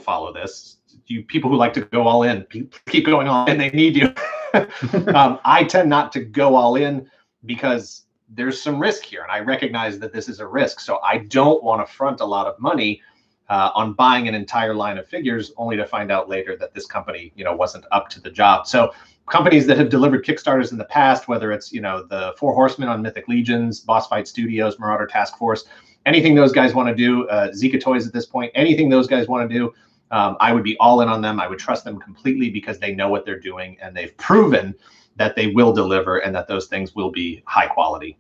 follow this. You people who like to go all in, keep going all in, they need you. I tend not to go all in because there's some risk here, and I recognize that this is a risk. So I don't want to front a lot of money on buying an entire line of figures, only to find out later that this company, wasn't up to the job. So companies that have delivered Kickstarters in the past, whether it's, the Four Horsemen on Mythic Legions, Boss Fight Studios, Marauder Task Force, anything those guys want to do, Zika Toys at this point, anything those guys want to do, I would be all in on them. I would trust them completely because they know what they're doing and they've proven that they will deliver and that those things will be high quality.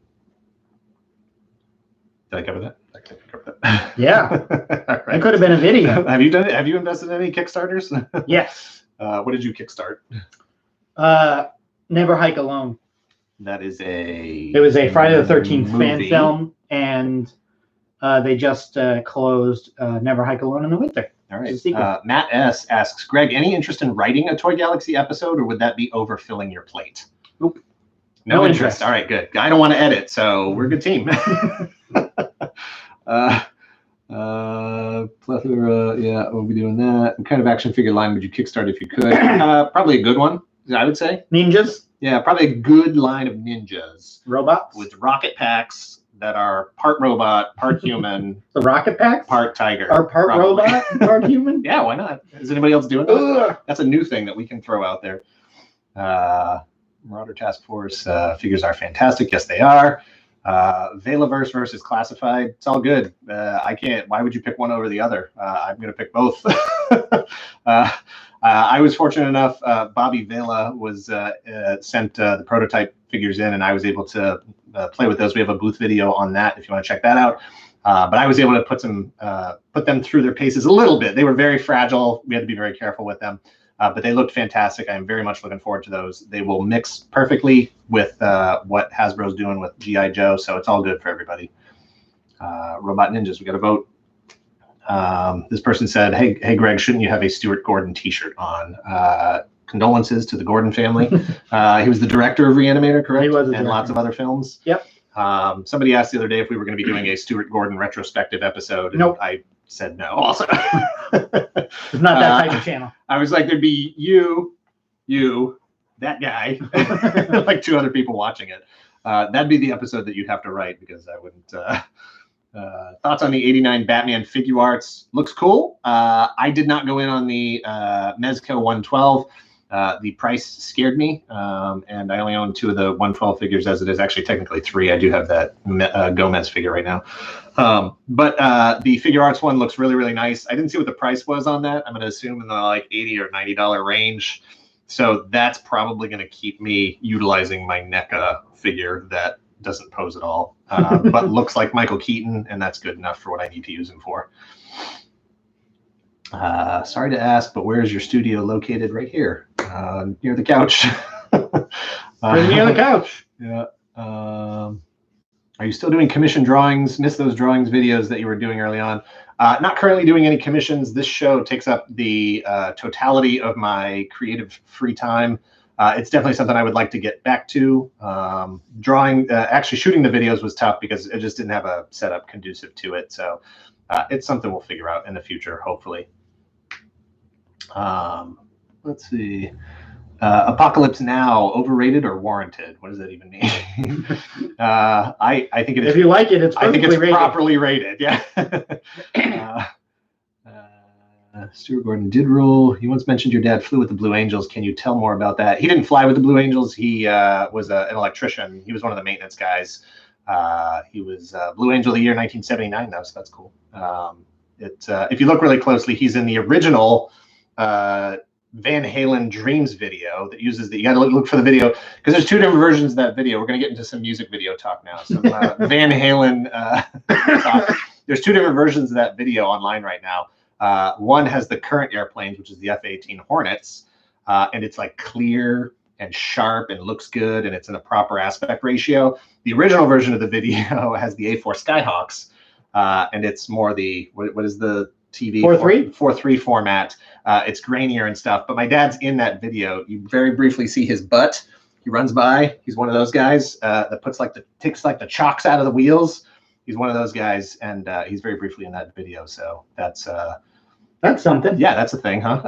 Did I cover that? I think I covered that. Yeah. All right. It could have been a video. Have you done it? Have you invested in any Kickstarters? Yes. What did you kickstart? Never Hike Alone. That is It was a Friday the 13th fan film, and they just closed Never Hike Alone in the Winter. All right. Matt S. asks, Greg, any interest in writing a Toy Galaxy episode, or would that be overfilling your plate? Nope. No interest. All right, good. I don't want to edit, so we're a good team. Plethora, yeah, we'll be doing that. What kind of action figure line would you kickstart if you could? Probably a good one, I would say. Ninjas? Yeah, probably a good line of ninjas. Robots? With rocket packs that are part robot, part human. The rocket packs? Part tiger. Are part probably. robot, part human? Yeah, why not? Is anybody else doing that? That's a new thing that we can throw out there. Marauder Task Force figures are fantastic. Yes, they are. Velaverse versus Classified. It's all good. I can't. Why would you pick one over the other? I'm going to pick both. I was fortunate enough. Bobby Vela was sent the prototype figures in, and I was able to play with those. We have a booth video on that if you want to check that out. But I was able to put them through their paces a little bit. They were very fragile. We had to be very careful with them. But they looked fantastic. I'm very much looking forward to those. They will mix perfectly with what Hasbro's doing with G.I. Joe, so it's all good for everybody. Robot Ninjas, we got a vote. This person said, hey, Greg, shouldn't you have a Stuart Gordon t-shirt on? Condolences to the Gordon family. He was the director of Reanimator, correct? He was, and lots of other films. Yep. Somebody asked the other day if we were going to be doing a Stuart Gordon retrospective episode. And nope. I said no. Also, it's not that type of channel. I was like, there'd be you, that guy, like 2 other people watching it. That'd be the episode that you'd have to write because I wouldn't. Thoughts on the '89 Batman figure arts? Looks cool. I did not go in on the Mezco 112. The price scared me, and I only own 2 of the 112 figures as it is. Actually, technically 3. I do have that Gomez figure right now. But the figure arts one looks really, really nice. I didn't see what the price was on that. I'm going to assume in the like $80 or $90 range. So that's probably going to keep me utilizing my NECA figure that doesn't pose at all, but looks like Michael Keaton, and that's good enough for what I need to use him for. Sorry to ask, but where is your studio located? Right here, near the couch. Pretty near the couch. Yeah. Are you still doing commission drawings? Miss those drawings videos that you were doing early on. Not currently doing any commissions. This show takes up the totality of my creative free time. It's definitely something I would like to get back to. Drawing, actually shooting the videos was tough because it just didn't have a setup conducive to it. So it's something we'll figure out in the future, hopefully. Let's see. Apocalypse Now, overrated or warranted? What does that even mean? I think it is. If you like it, it's I think it's rated. properly rated. Yeah. Stuart Gordon did rule. You once mentioned your dad flew with the Blue Angels. Can you tell more about that? He didn't fly with the Blue Angels. He was an electrician. He was one of the maintenance guys. He was Blue Angel of the year 1979, though, so that's cool. If you look really closely, he's in the original Van Halen Dreams video that uses the, you got to look for the video because there's two different versions of that video. We're going to get into some music video talk now. Some Van Halen talk. There's two different versions of that video online right now. One has the current airplanes, which is the F-18 Hornets, and it's like clear and sharp and looks good, and it's in a proper aspect ratio. The original version of the video has the A4 Skyhawks, and it's more the, what is the TV? 4:3 format. It's grainier and stuff, but my dad's in that video. You very briefly see his butt. He runs by. He's one of those guys that takes the chocks out of the wheels. He's one of those guys, and he's very briefly in that video. So that's something. Yeah, that's a thing, huh?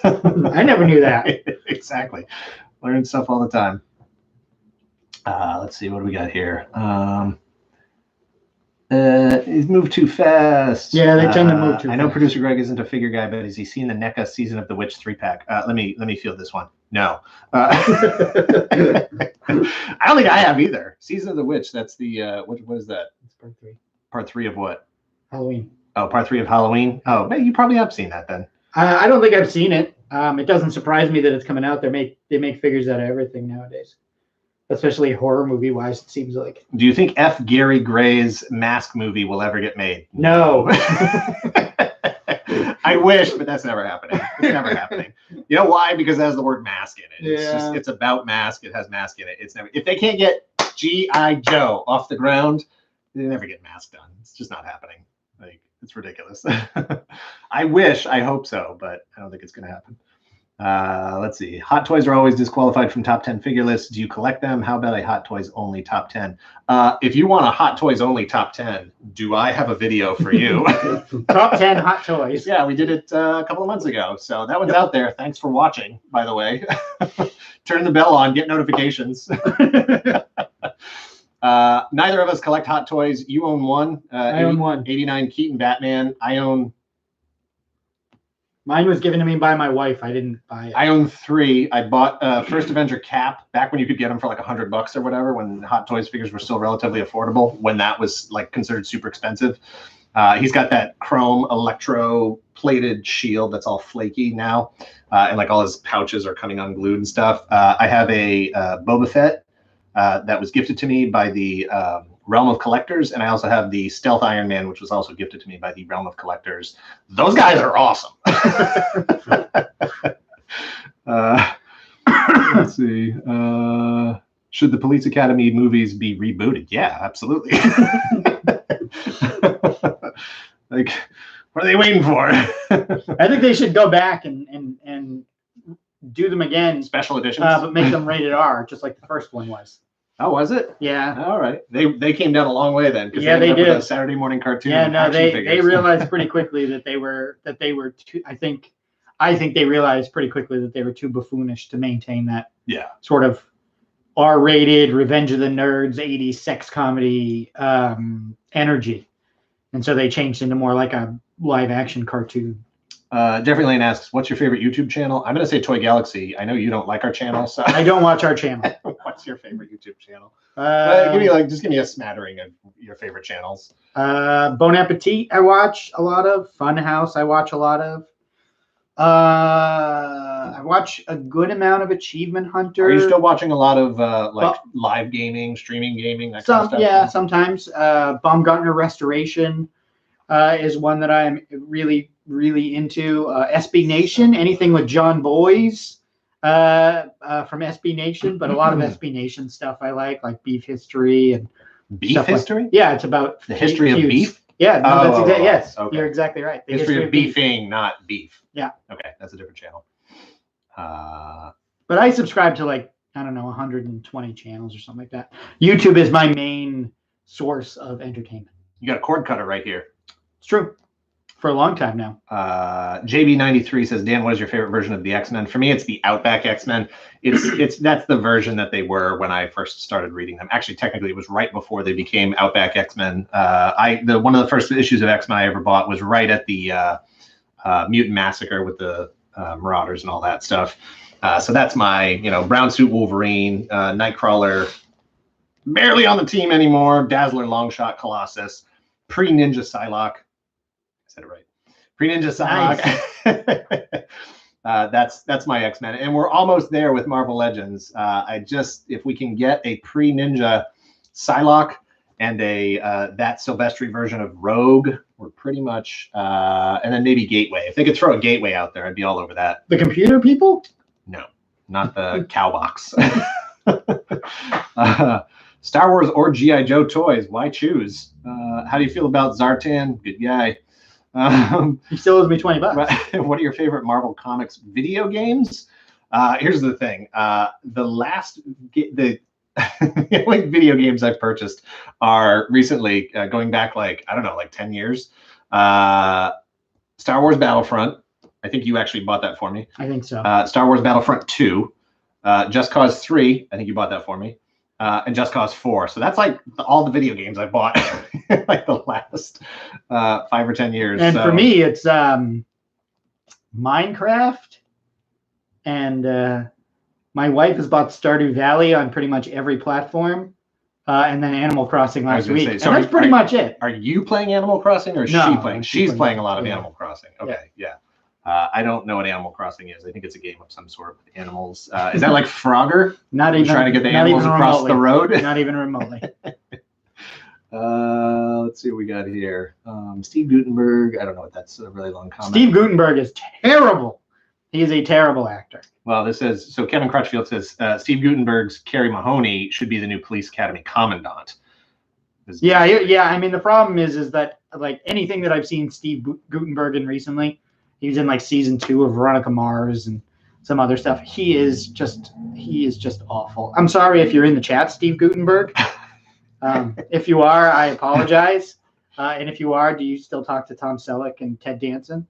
I never knew that. Exactly. Learning stuff all the time. Let's see, what do we got here? He's moved too fast. Yeah, they tend to move too fast. I know producer Greg isn't a figure guy, but has he seen the NECA Season of the Witch 3-pack? Let me field this one. No. I don't think I have either. Season of the Witch, that's the, what is that? It's part 3. Part 3 of what? Halloween. Oh, part 3 of Halloween? Oh, man, you probably have seen that then. I don't think I've seen it. It doesn't surprise me that it's coming out. They make figures out of everything nowadays. Especially horror movie wise, it seems like. Do you think F. Gary Gray's Mask movie will ever get made? No. I wish, but that's never happening. It's never happening. You know why? Because it has the word mask in it. Yeah. It's about mask. It has mask in it. It's never. If they can't get G.I. Joe off the ground, they never get mask done. It's just not happening. Like, it's ridiculous. I wish. I hope so, but I don't think it's going to happen. Let's see. Hot Toys are always disqualified from top 10 figure lists. Do you collect them? How about a Hot Toys only top 10? If you want a Hot Toys only top 10, do I have a video for you? Top 10 Hot Toys. Yeah, we did it a couple of months ago. So that one's out there. Thanks for watching, by the way. Turn the bell on, get notifications. Neither of us collect Hot Toys. You own one. I own one. 89 Keaton Batman. I own... Mine was given to me by my wife. I didn't buy it. I own 3. I bought First Avenger Cap back when you could get them for like $100 or whatever, when Hot Toys figures were still relatively affordable, when that was like considered super expensive. He's got that chrome electro plated shield that's all flaky now, and like all his pouches are coming unglued and stuff. I have a Boba Fett that was gifted to me by the Realm of Collectors, and I also have the Stealth Iron Man, which was also gifted to me by the Realm of Collectors. Those guys are awesome. Let's see. Should the Police Academy movies be rebooted? Yeah, absolutely. Like, what are they waiting for? I think they should go back and do them again. Special editions? But make them rated R, just like the first one was. Oh, was it? Yeah. All right. They came down a long way then. Yeah, they did. A Saturday morning cartoon. Yeah, no, they realized pretty quickly that they were too, I think they realized pretty quickly that they were too buffoonish to maintain that sort of R-rated Revenge of the Nerds 80s sex comedy energy. And so they changed into more like a live action cartoon. Jeffrey Lane asks, what's your favorite YouTube channel? I'm going to say Toy Galaxy. I know you don't like our channel, so I don't watch our channel. What's your favorite YouTube channel? Give give me a smattering of your favorite channels. Bon Appetit I watch a lot of. Funhouse I watch a lot of. I watch a good amount of Achievement Hunter. Are you still watching a lot of like live gaming, streaming gaming, that kind of stuff? Yeah, sometimes. Baumgartner Restoration is one that I'm really, really into. SB Nation, anything with John Boyes from SB Nation, but a lot of SB Nation stuff I like Beef History and Beef History. Yeah, it's about the history of beef. Yeah, no, that's exactly. Yes, okay. You're exactly right. The history of beefing, not beef. Yeah. Okay, that's a different channel. But I subscribe to I don't know, 120 channels or something like that. YouTube is my main source of entertainment. You got a cord cutter right here. It's true. For a long time now. JB93 says, Dan, what is your favorite version of the X-Men? For me, it's the Outback X-Men. That's the version that they were when I first started reading them. Actually, technically, it was right before they became Outback X-Men. One of the first issues of X-Men I ever bought was right at the Mutant Massacre with the Marauders and all that stuff. So that's my, Brown Suit Wolverine, Nightcrawler, barely on the team anymore, Dazzler, Longshot, Colossus, pre-Ninja Psylocke. It right. Pre-Ninja Psylocke. Nice. That's my X-Men, and we're almost there with Marvel Legends. If we can get a pre-Ninja Psylocke and that Silvestri version of Rogue, we're pretty much, and then maybe Gateway. If they could throw a Gateway out there, I'd be all over that. The computer people? No, not the cowbox. Star Wars or G.I. Joe toys? Why choose? How do you feel about Zartan? Good guy. He still owes me $20. What are your favorite Marvel Comics video games? Here's the thing. The only video games I've purchased are recently going back 10 years. Star Wars Battlefront. I think you actually bought that for me. I think so. Star Wars Battlefront 2. Just Cause 3. I think you bought that for me. And Just Cause 4. So that's all the video games I bought the last 5 or 10 years. And for me, it's Minecraft. And my wife has bought Stardew Valley on pretty much every platform. And then Animal Crossing last week. And that's pretty much it. Are you playing Animal Crossing or is she playing? She's playing a lot of Animal Crossing. Okay, yeah. I don't know what Animal Crossing is. I think it's a game of some sort with animals. Is that like Frogger? Not even trying to get the animals across the road. Not even remotely. Let's see what we got here. Steve Gutenberg. I don't know what that's a really long comment. Steve Gutenberg is terrible. He is a terrible actor. Well, this says so. Kevin Crutchfield says Steve Gutenberg's Carrie Mahoney should be the new Police Academy commandant. Yeah. I mean, the problem is that anything that I've seen Steve Gutenberg in recently. He was in season 2 of Veronica Mars and some other stuff. He is just awful. I'm sorry if you're in the chat, Steve Gutenberg. If you are, I apologize. And if you are, do you still talk to Tom Selleck and Ted Danson?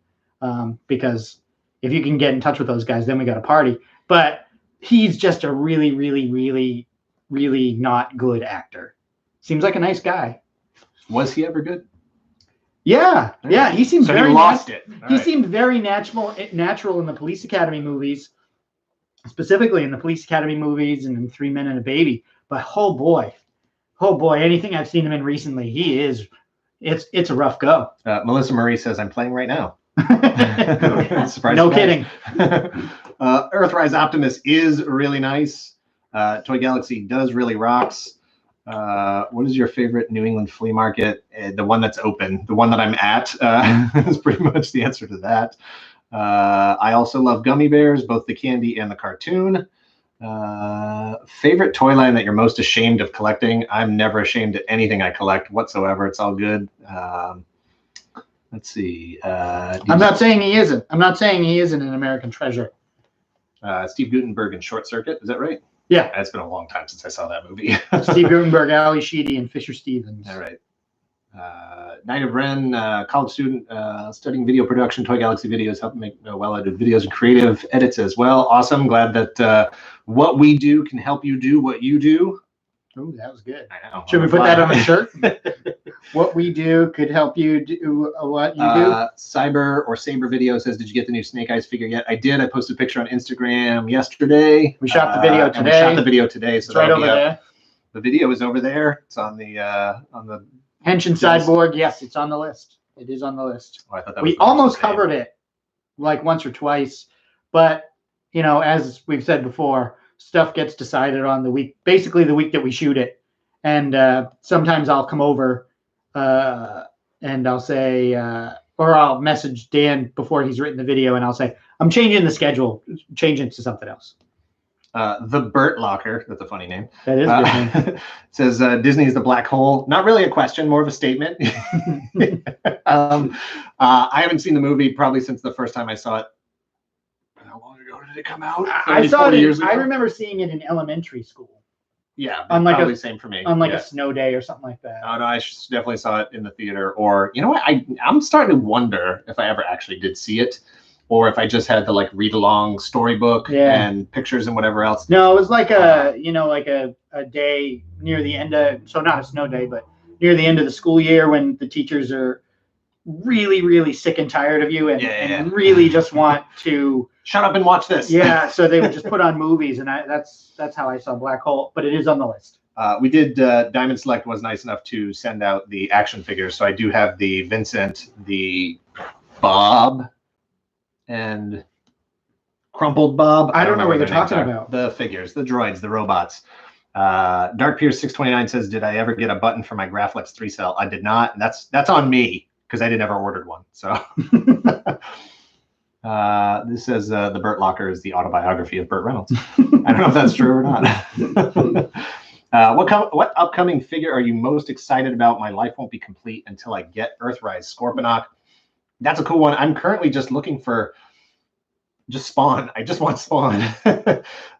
Because if you can get in touch with those guys, then we got a party. But he's just a really, really, really, really not good actor. Seems like a nice guy. Was he ever good? Yeah. He seemed very lost it. He seemed very natural in the Police Academy movies, specifically in the Police Academy movies and in 3 Men and a Baby. But oh boy, anything I've seen him in recently, it's a rough go. Melissa Marie says, I'm playing right now. No kidding. Earthrise Optimus is really nice. Toy Galaxy does really rocks. What is your favorite New England flea market? The one that's open, the one that I'm at is pretty much the answer to that. I also love gummy bears, both the candy and the cartoon. Favorite toy line that you're most ashamed of collecting? I'm never ashamed of anything I collect whatsoever. It's all good. Let's see. I'm not saying he isn't. I'm not saying he isn't an American treasure. Steve Gutenberg in Short Circuit. Is that right? Yeah. It's been a long time since I saw that movie. Steve Gutenberg, Ali Sheedy, and Fisher Stevens. All right. Knight of Ren, college student studying video production, Toy Galaxy videos, helping make well-edited videos and creative edits as well. Awesome. Glad that what we do can help you do what you do. Oh, that was good. I know. Should we put that on a shirt? What we do could help you do what you do. Cyber or Saber video says, did you get the new Snake Eyes figure yet? I did. I posted a picture on Instagram yesterday. We shot the video today. We shot the video today. So it's right over there. The video is over there. It's on the Henshin sideboard. Yes, it's on the list. It is on the list. Oh, I thought that we almost covered it like once or twice, but you know, as we've said before, stuff gets decided on the week, basically the week that we shoot it. And sometimes I'll come over and I'll say, or I'll message Dan before he's written the video, and I'll say, I'm changing the schedule, change it to something else. The Burt Locker, that's a funny name. That is a good name. Says Disney's the black hole. Not really a question, more of a statement. I haven't seen the movie probably since the first time I saw it. How long ago did it come out? I saw it. Years ago? I remember seeing it in elementary school. Yeah, on like probably same for me. On like yeah. a snow day or something like that. Oh no, I definitely saw it in the theater. Or you know what? I'm starting to wonder if I ever actually did see it, or if I just had to like read along storybook and pictures and whatever else. No, it was like a like a day near the end of, so not a snow day, but near the end of the school year when the teachers are really, really sick and tired of you and really just want to shut up and watch this. Yeah, so they would just put on movies, and that's how I saw Black Hole, but it is on the list. We did, Diamond Select was nice enough to send out the action figures. So I do have the Vincent, the Bob, and Crumpled Bob. I don't know what they're talking about. The figures, the droids, the robots. Dark Pierce 629 says, did I ever get a button for my Graflex 3-cell? I did not, and that's on me because I never ordered one. So this says the Burt Locker is the autobiography of Burt Reynolds. I don't know if that's true or not. What upcoming figure are you most excited about? My life won't be complete until I get Earthrise Scorponok. That's a cool one. I'm currently just looking for just Spawn. I just want Spawn.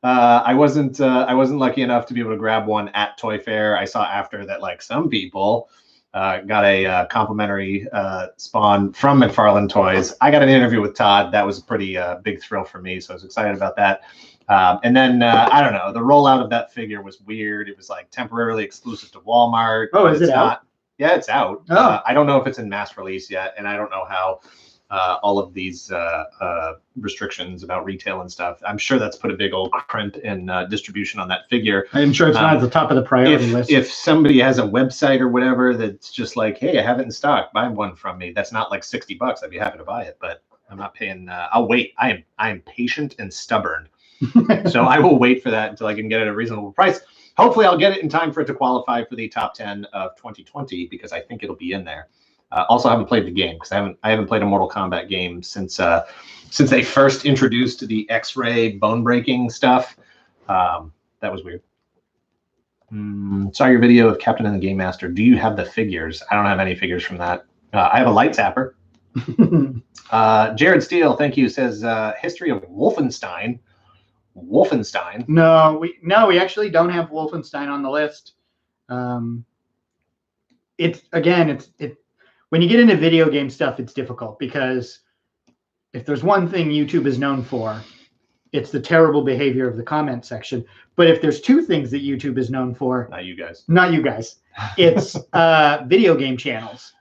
I wasn't lucky enough to be able to grab one at Toy Fair. I saw after that like some people got a complimentary Spawn from McFarlane Toys. I got an interview with Todd. That was a pretty big thrill for me, so I was excited about that. And then I don't know, the rollout of that figure was weird. It was like temporarily exclusive to Walmart. Oh, is it out? Yeah, it's out. Oh. I don't know if it's in mass release yet, and I don't know how all of these restrictions about retail and stuff. I'm sure that's put a big old crimp in distribution on that figure. I'm sure it's not at the top of the priority list. If somebody has a website or whatever that's just like, hey, I have it in stock, buy one from me. That's not like $60. I'd be happy to buy it, but I'm not paying. I'll wait. I am patient and stubborn. So I will wait for that until I can get it at a reasonable price. Hopefully I'll get it in time for it to qualify for the top 10 of 2020 because I think it'll be in there. Also, I haven't played the game because I haven't played a Mortal Kombat game since they first introduced the X-ray bone breaking stuff. That was weird. Saw your video of Captain and the Game Master. Do you have the figures? I don't have any figures from that. I have a light zapper. Jared Steele, thank you, says history of Wolfenstein. No, we actually don't have Wolfenstein on the list. It's when you get into video game stuff, it's difficult because if there's one thing YouTube is known for, it's the terrible behavior of the comment section. But if there's two things that YouTube is known for, not you guys, it's video game channels.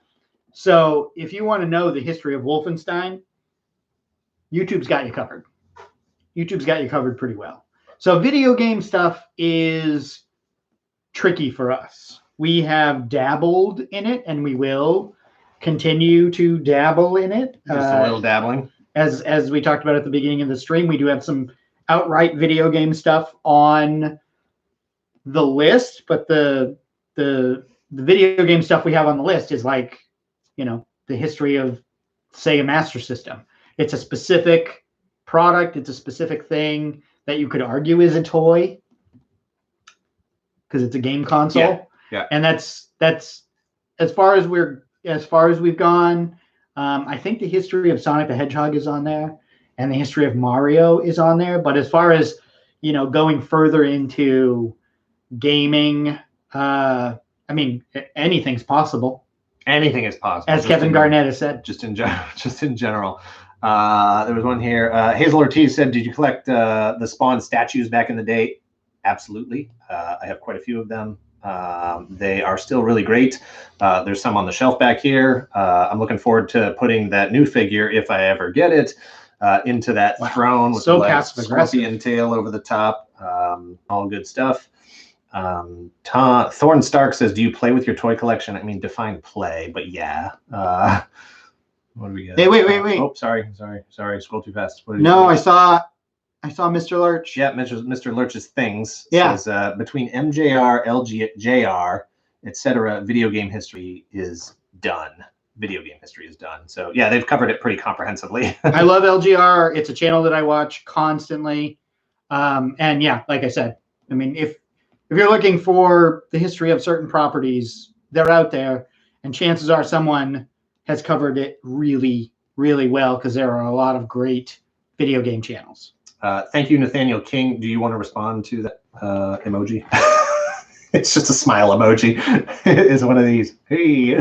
So if you want to know the history of Wolfenstein, YouTube's got you covered. YouTube's got you covered pretty well. So video game stuff is tricky for us. We have dabbled in it, and we will continue to dabble in it. Just a little dabbling. As we talked about at the beginning of the stream, we do have some outright video game stuff on the list, but the video game stuff we have on the list is like, the history of Sega Master System. It's a specific product. It's a specific thing that you could argue is a toy because it's a game console. Yeah. And that's as far as we've gone. I think the history of Sonic the Hedgehog is on there, and the history of Mario is on there. But as far as going further into gaming, anything's possible. Anything is possible. As Kevin Garnett has said. Just in general. There was one here. Hazel Ortiz said, did you collect the Spawn statues back in the day? Absolutely. I have quite a few of them. They are still really great. There's some on the shelf back here. I'm looking forward to putting that new figure, if I ever get it, into that throne with the scorpion tail over the top. All good stuff. Thorn Stark says, do you play with your toy collection? I mean, define play, but yeah. What do we get? Hey, wait. Oh, sorry. Scroll too fast. What did you No, say? I saw Mr. Lurch. Yeah, Mr. Lurch's things Yeah. says between MJR, LJR, etc. Video game history is done. Video game history is done. So yeah, they've covered it pretty comprehensively. I love LGR. It's a channel that I watch constantly. And yeah, like I said, I mean, if you're looking for the history of certain properties, they're out there, and chances are someone has covered it really, really well, because there are a lot of great video game channels. Thank you, Nathaniel King. Do you want to respond to that emoji? It's just a smile emoji. It's one of these. Hey.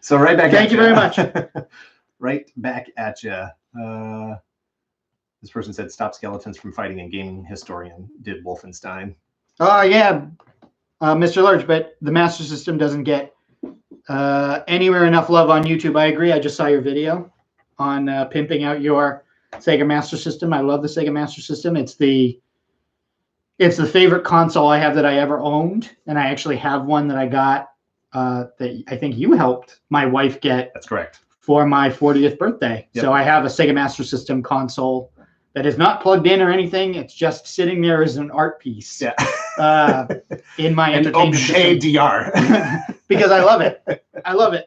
So right back. Thank you very much. Right back at you. This person said, "Stop skeletons from fighting." And gaming historian did Wolfenstein. Oh yeah, Mr. Lurch, but the Master System doesn't get anywhere enough love on YouTube. I agree. I just saw your video on pimping out your Sega Master System. I love the Sega Master System. It's the favorite console I have that I ever owned, and I actually have one that I got that I think you helped my wife get. That's correct. For my 40th birthday. Yep. So I have a Sega Master System console that is not plugged in or anything. It's just sitting there as an art piece. Yeah. In my An entertainment objet system. d'art. Because I love it. I love it.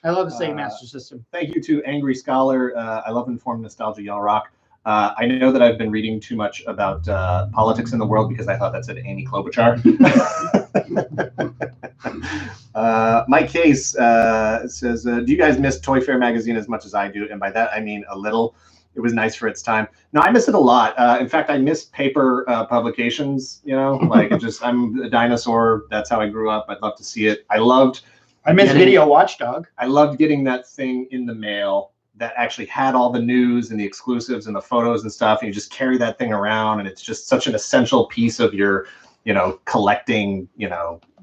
I love the Sega Master System. Thank you to Angry Scholar. I love informed nostalgia, y'all rock. I know that I've been reading too much about politics in the world, because I thought that said Amy Klobuchar. Mike Case says, do you guys miss Toy Fair magazine as much as I do? And by that, I mean a little. It was nice for its time. No, I miss it a lot. In fact, I miss paper publications, like I'm a dinosaur. That's how I grew up. I'd love to see it. I miss Video Watchdog. I loved getting that thing in the mail that actually had all the news and the exclusives and the photos and stuff. And you just carry that thing around, and it's just such an essential piece of your, collecting,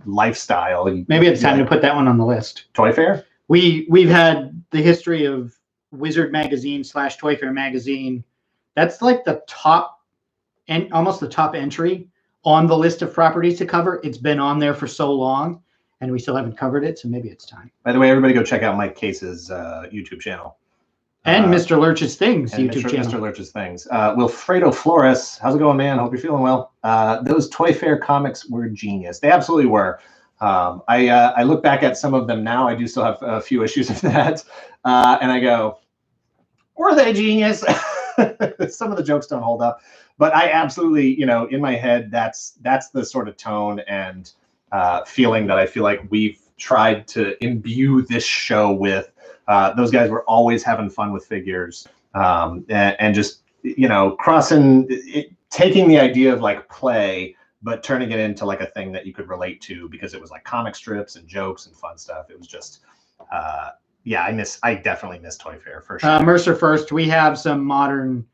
lifestyle. Maybe it's time to put that one on the list. Toy Fair? We've had the history of Wizard Magazine / Toy Fair Magazine. That's like the top, and almost the top entry on the list of properties to cover. It's been on there for so long, and we still haven't covered it, so maybe it's time. By the way, everybody go check out Mike Case's YouTube channel. And Mr. Lurch's Things YouTube channel. Mr. Lurch's Things. Wilfredo Flores, how's it going, man? Hope you're feeling well. Those Toy Fair comics were genius. They absolutely were. I look back at some of them now. I do still have a few issues of that. And I go, were they genius? Some of the jokes don't hold up. But I absolutely, in my head, that's the sort of tone and feeling that I feel like we've tried to imbue this show with. Those guys were always having fun with figures, and just, taking the idea of like play, but turning it into like a thing that you could relate to, because it was like comic strips and jokes and fun stuff. It was just, I definitely miss Toy Fair for sure. Mercer First, we have some modern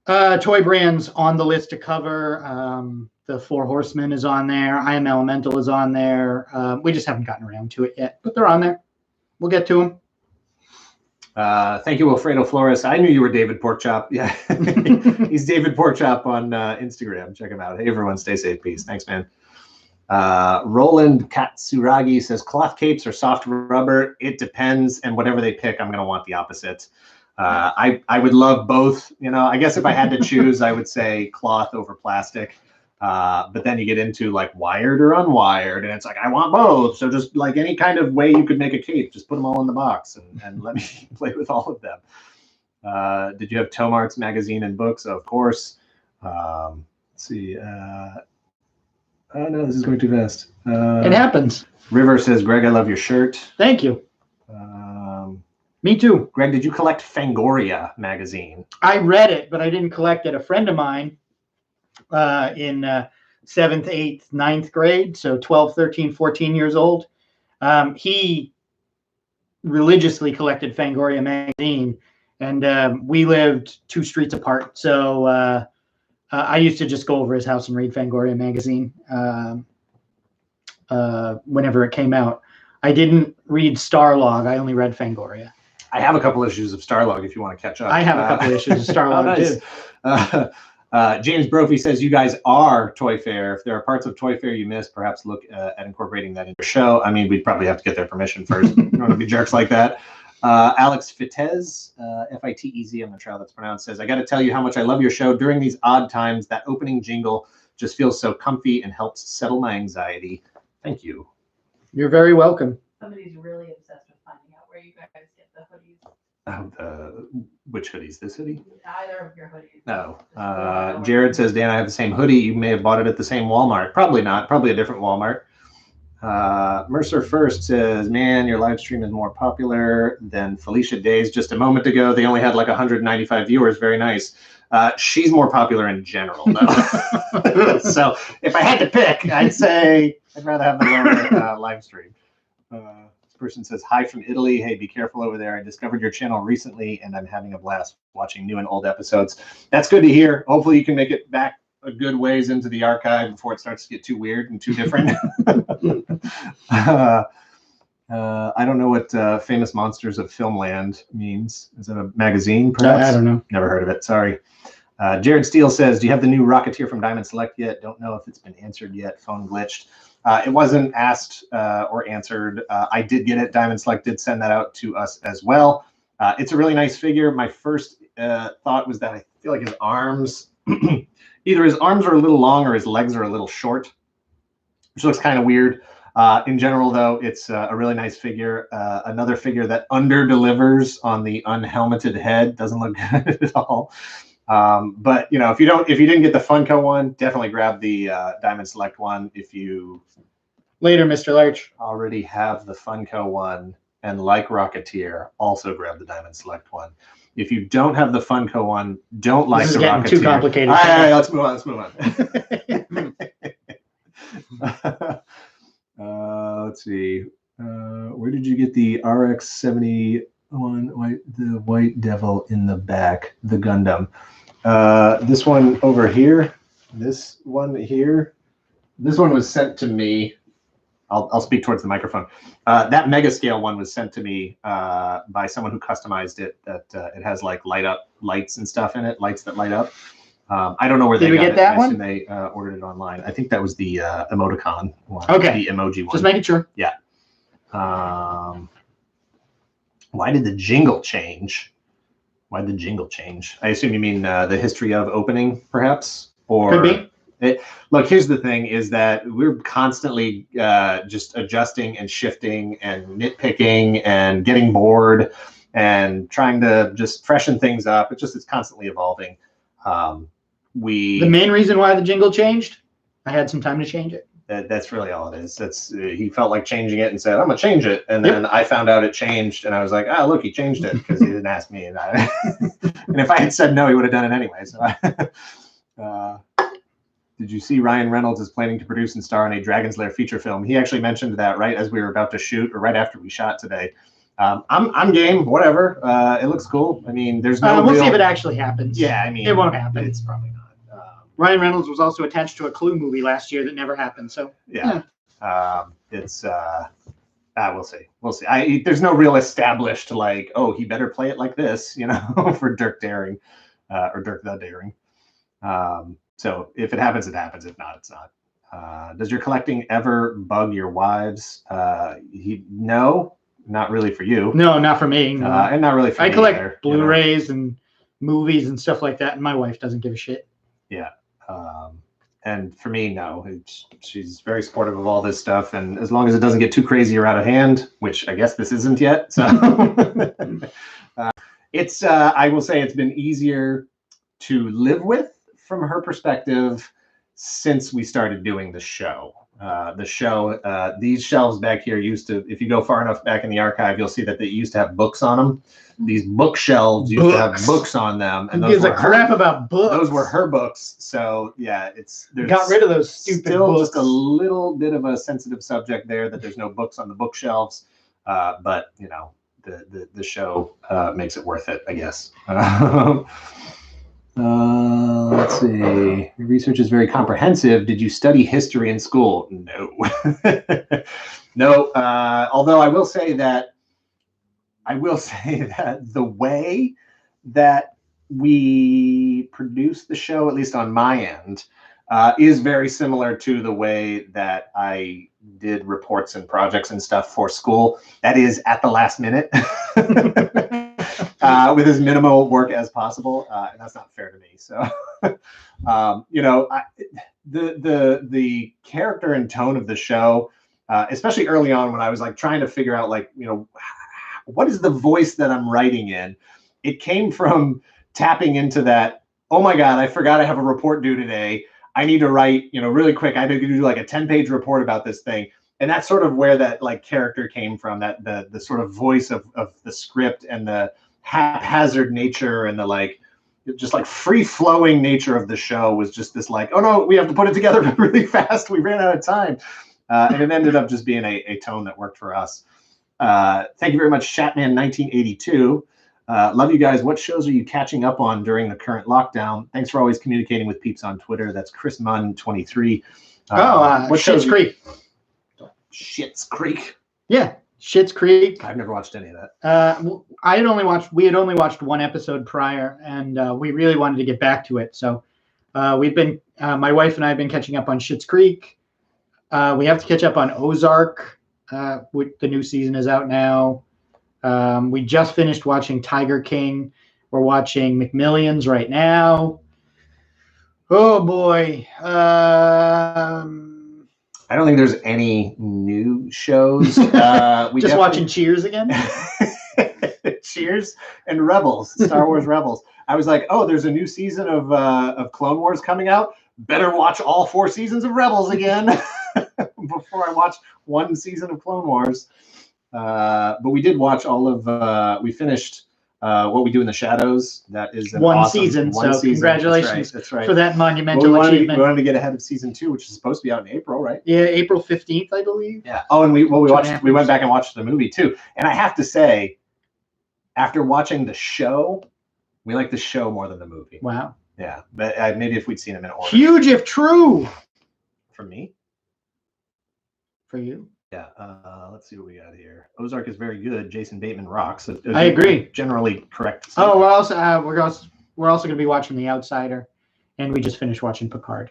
toy brands on the list to cover. The Four Horsemen is on there. I Am Elemental is on there. We just haven't gotten around to it yet, but they're on there. We'll get to them. Thank you, Wilfredo Flores. I knew you were David Porkchop. Yeah, he's David Porkchop on Instagram. Check him out. Hey, everyone, stay safe. Peace. Thanks, man. Roland Katsuragi says, cloth capes or soft rubber? It depends, and whatever they pick, I'm going to want the opposite. I would love both. I guess if I had to choose, I would say cloth over plastic. But then you get into like wired or unwired, and it's like, I want both. So just like any kind of way you could make a cape, just put them all in the box and let me play with all of them. Did you have Tomart's magazine and books? Of course. Let's see. Oh no, this is going too fast. It happens. River says, Greg, I love your shirt. Thank you. Me too. Greg, did you collect Fangoria magazine? I read it, but I didn't collect it. A friend of mine in 7th, 8th, 9th grade, so 12, 13, 14 years old, he religiously collected Fangoria magazine, and we lived 2 streets apart. So I used to just go over his house and read Fangoria magazine whenever it came out. I didn't read Starlog. I only read Fangoria. I have a couple issues of Starlog if you want to catch up. I have a couple issues of Starlog nice. too. James Brophy says, you guys are Toy Fair. If there are parts of Toy Fair you missed, perhaps look at incorporating that into the show. I mean, we'd probably have to get their permission first. You don't want to be jerks like that. Alex Fitez, F-I-T-E-Z, I'm not sure how that's pronounced, says, I got to tell you how much I love your show. During these odd times, that opening jingle just feels so comfy and helps settle my anxiety. Thank you. You're very welcome. Somebody's really obsessed with finding out where you guys get the hoodies. Which hoodies? This hoodie? Either of your hoodies. No. Jared says, Dan, I have the same hoodie. You may have bought it at the same Walmart. Probably not. Probably a different Walmart. Mercer First says, man, your live stream is more popular than Felicia Day's just a moment ago. They only had like 195 viewers. Very nice. She's more popular in general, though. So if I had to pick, I'd say I'd rather have the lower live stream. This person says, hi from Italy. Hey, be careful over there. I discovered your channel recently, and I'm having a blast watching new and old episodes. That's good to hear. Hopefully you can make it back a good ways into the archive before it starts to get too weird and too different. I don't know what Famous Monsters of Filmland means. Is it a magazine, perhaps? I don't know. Never heard of it. Sorry. Jared Steele says, do you have the new Rocketeer from Diamond Select yet? Don't know if it's been answered yet. Phone glitched. It wasn't asked or answered. I did get it. Diamond Select did send that out to us as well. It's a really nice figure. My first thought was that I feel like his arms, either his arms are a little long or his legs are a little short, which looks kind of weird. In general, though, it's a really nice figure. Another figure that under-delivers on the unhelmeted head. Doesn't look good at all. But you know, if you didn't get the Funko one, definitely grab the Diamond Select one. If you Later, Mr. Larch. already have the Funko one and like Rocketeer, also grab the Diamond Select one. If you don't have the Funko one, don't like This is the getting Rocketeer. too complicated. All right, let's move on. Let's move on. Let's see. Where did you get the RX-71 the White Devil in the back, the Gundam? This one over here. This one here. This one was sent to me. I'll speak towards the microphone. That mega scale one was sent to me by someone who customized it. That it has like lights and stuff in it, lights that light up. I don't know where Did they we got get it. that I assume one? they ordered it online. I think that was the emoticon one. Okay. The emoji one. Just making sure. Yeah. Why did the jingle change? Why did the jingle change? I assume you mean the history of opening, perhaps? Or Could be. Look, here's the thing, is that we're constantly just adjusting and shifting and nitpicking and getting bored and trying to just freshen things up. It's constantly evolving. The main reason why the jingle changed, I had some time to change it. That's really all it is. He felt like changing it and said, I'm gonna change it. And then I found out it changed and I was like, oh, look, he changed it because he didn't ask me. And if I had said no, he would have done it anyway. So did you see Ryan Reynolds is planning to produce and star in a Dragon's Lair feature film? He actually mentioned that right as we were about to shoot, or right after we shot today. I'm game, whatever. It looks cool. I mean, there's no we'll see if it actually happens. Yeah, I mean, it won't happen. It's probably not. Ryan Reynolds was also attached to a Clue movie last year that never happened. So yeah. We'll see. We'll see. There's no real established like, oh, he better play it like this, you know, for Dirk Daring, or Dirk the Daring. So if it happens, it happens. If not, it's not. Does your collecting ever bug your wives? No, not really for you. no, not for me. No. And not really for I me collect either, Blu-rays and movies and stuff like that, and my wife doesn't give a shit. Yeah. And for me, no. She's very supportive of all this stuff, and as long as it doesn't get too crazy or out of hand, which I guess this isn't yet. So I will say it's been easier to live with from her perspective since we started doing the show. These shelves back here used to, if you go far enough back in the archive, you'll see that they used to have books on them. These bookshelves used to have books on them, and Who gives a crap about books? Those were her books. So yeah, got rid of those stupid still books. Just a little bit of a sensitive subject there, that there's no books on the bookshelves. But you know, the show makes it worth it, I guess. Let's see. Your research is very comprehensive. Did you study history in school? No. No. Although I will say that the way that we produce the show, at least on my end, is very similar to the way that I did reports and projects and stuff for school. That is at the last minute, with as minimal work as possible, and that's not fair to me. So, the character and tone of the show, especially early on when I was like trying to figure out like, what is the voice that I'm writing in? It came from tapping into that, oh my God, I forgot I have a report due today. I need to write, really quick. I need to do like a 10-page report about this thing. And that's sort of where that like character came from, that the sort of voice of the script and the haphazard nature and the like, just like free flowing nature of the show was just this like, oh no, we have to put it together really fast. We ran out of time. And it ended up just being a tone that worked for us. Thank you very much, Shatman1982. Love you guys. What shows are you catching up on during the current lockdown? Thanks for always communicating with peeps on Twitter. That's Chris Munn23. What Schitt's Creek. Schitt's Creek. Yeah, Schitt's Creek. I've never watched any of that. We had only watched one episode prior, and we really wanted to get back to it. So we've been, my wife and I have been catching up on Schitt's Creek. We have to catch up on Ozark. The new season is out now. We just finished watching Tiger King. We're watching McMillions right now. Oh boy. I don't think there's any new shows. Just watching Cheers again. Cheers and Rebels, Star Wars Rebels. I was like, oh, there's a new season of Clone Wars coming out. Better watch all 4 seasons of Rebels again before I watch one season of Clone Wars. But we did watch all of, we finished What We Do in the Shadows. That is an awesome season. One so season. Congratulations That's right. for that monumental achievement. We wanted to get ahead of season 2, which is supposed to be out in April, right? Yeah, April 15th, I believe. Yeah. Oh, and we went back and watched the movie too. And I have to say, after watching the show, we like the show more than the movie. Wow. Yeah, but maybe if we'd seen them in order. Huge if true. For me? For you? Yeah. Let's see what we got here. Ozark is very good. Jason Bateman rocks. I agree. Generally correct. Oh, we're also going to be watching The Outsider, and we just finished watching Picard.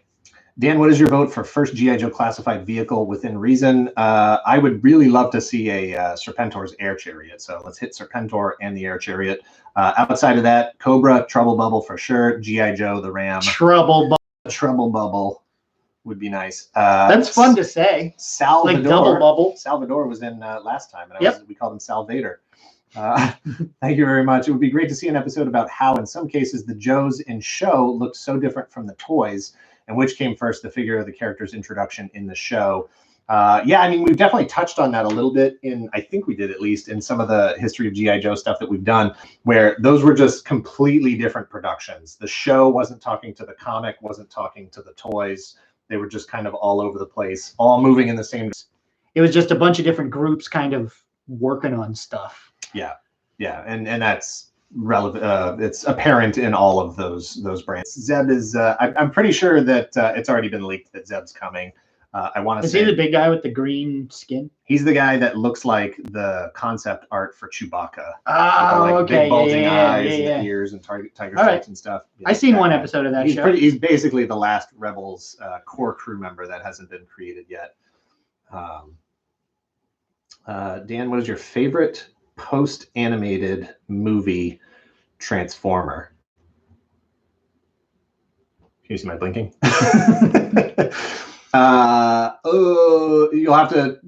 Dan, what is your vote for first G.I. Joe classified vehicle within reason? I would really love to see a Serpentor's air chariot. So let's hit Serpentor and the air chariot. Outside of that, Cobra, Trouble Bubble for sure. G.I. Joe, the Ram. Trouble Bubble would be nice. That's fun to say. Salvador. Like double bubble. Salvador was in last time, and we called him Salvator. Thank you very much. It would be great to see an episode about how, in some cases, the Joes in show looked so different from the toys, and which came first, the figure or the character's introduction in the show. Yeah, I mean, we've definitely touched on that a little bit I think we did at least in some of the history of G.I. Joe stuff that we've done, where those were just completely different productions. The show wasn't talking to the comic, wasn't talking to the toys. They were just kind of all over the place, all moving in the same. It was just a bunch of different groups kind of working on stuff. Yeah, and that's relevant. It's apparent in all of those brands. Zeb is. I'm pretty sure that it's already been leaked that Zeb's coming. I want to say. Is he the big guy with the green skin? He's the guy that looks like the concept art for Chewbacca. Oh, like okay. Big bulging eyes Yeah. and ears and tiger stripes right. and stuff. I've seen one episode of that show. He's basically the last Rebels core crew member that hasn't been created yet. Dan, what is your favorite post-animated movie Transformer? Can you see my blinking? You'll have to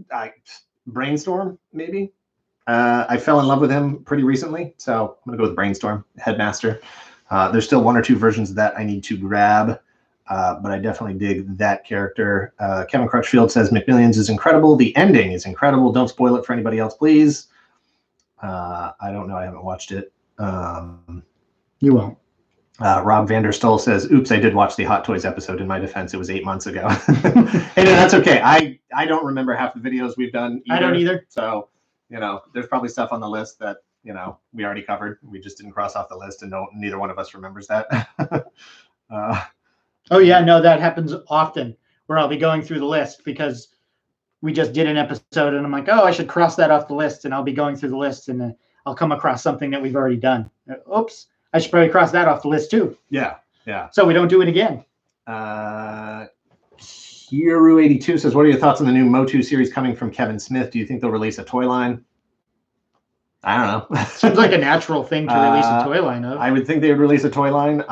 Brainstorm, maybe. I fell in love with him pretty recently, so I'm gonna go with Brainstorm, Headmaster. There's still 1 or 2 versions of that I need to grab, but I definitely dig that character. Kevin Crutchfield says McMillions is incredible. The ending is incredible. Don't spoil it for anybody else, please. I don't know. I haven't watched it. You won't. Rob Vanderstol says, oops, I did watch the Hot Toys episode. In my defense, it was 8 months ago. Hey, no, that's okay. I don't remember half the videos we've done either. I don't either. So, there's probably stuff on the list that, we already covered. We just didn't cross off the list, and neither one of us remembers that. Oh, yeah, no, that happens often, where I'll be going through the list because we just did an episode, and I'm like, oh, I should cross that off the list, and I'll be going through the list, and I'll come across something that we've already done. Oops. I should probably cross that off the list too. Yeah, yeah. So we don't do it again. Hero82 says, what are your thoughts on the new Motu series coming from Kevin Smith? Do you think they'll release a toy line? I don't know. Seems like a natural thing to release a toy line of. I would think they would release a toy line.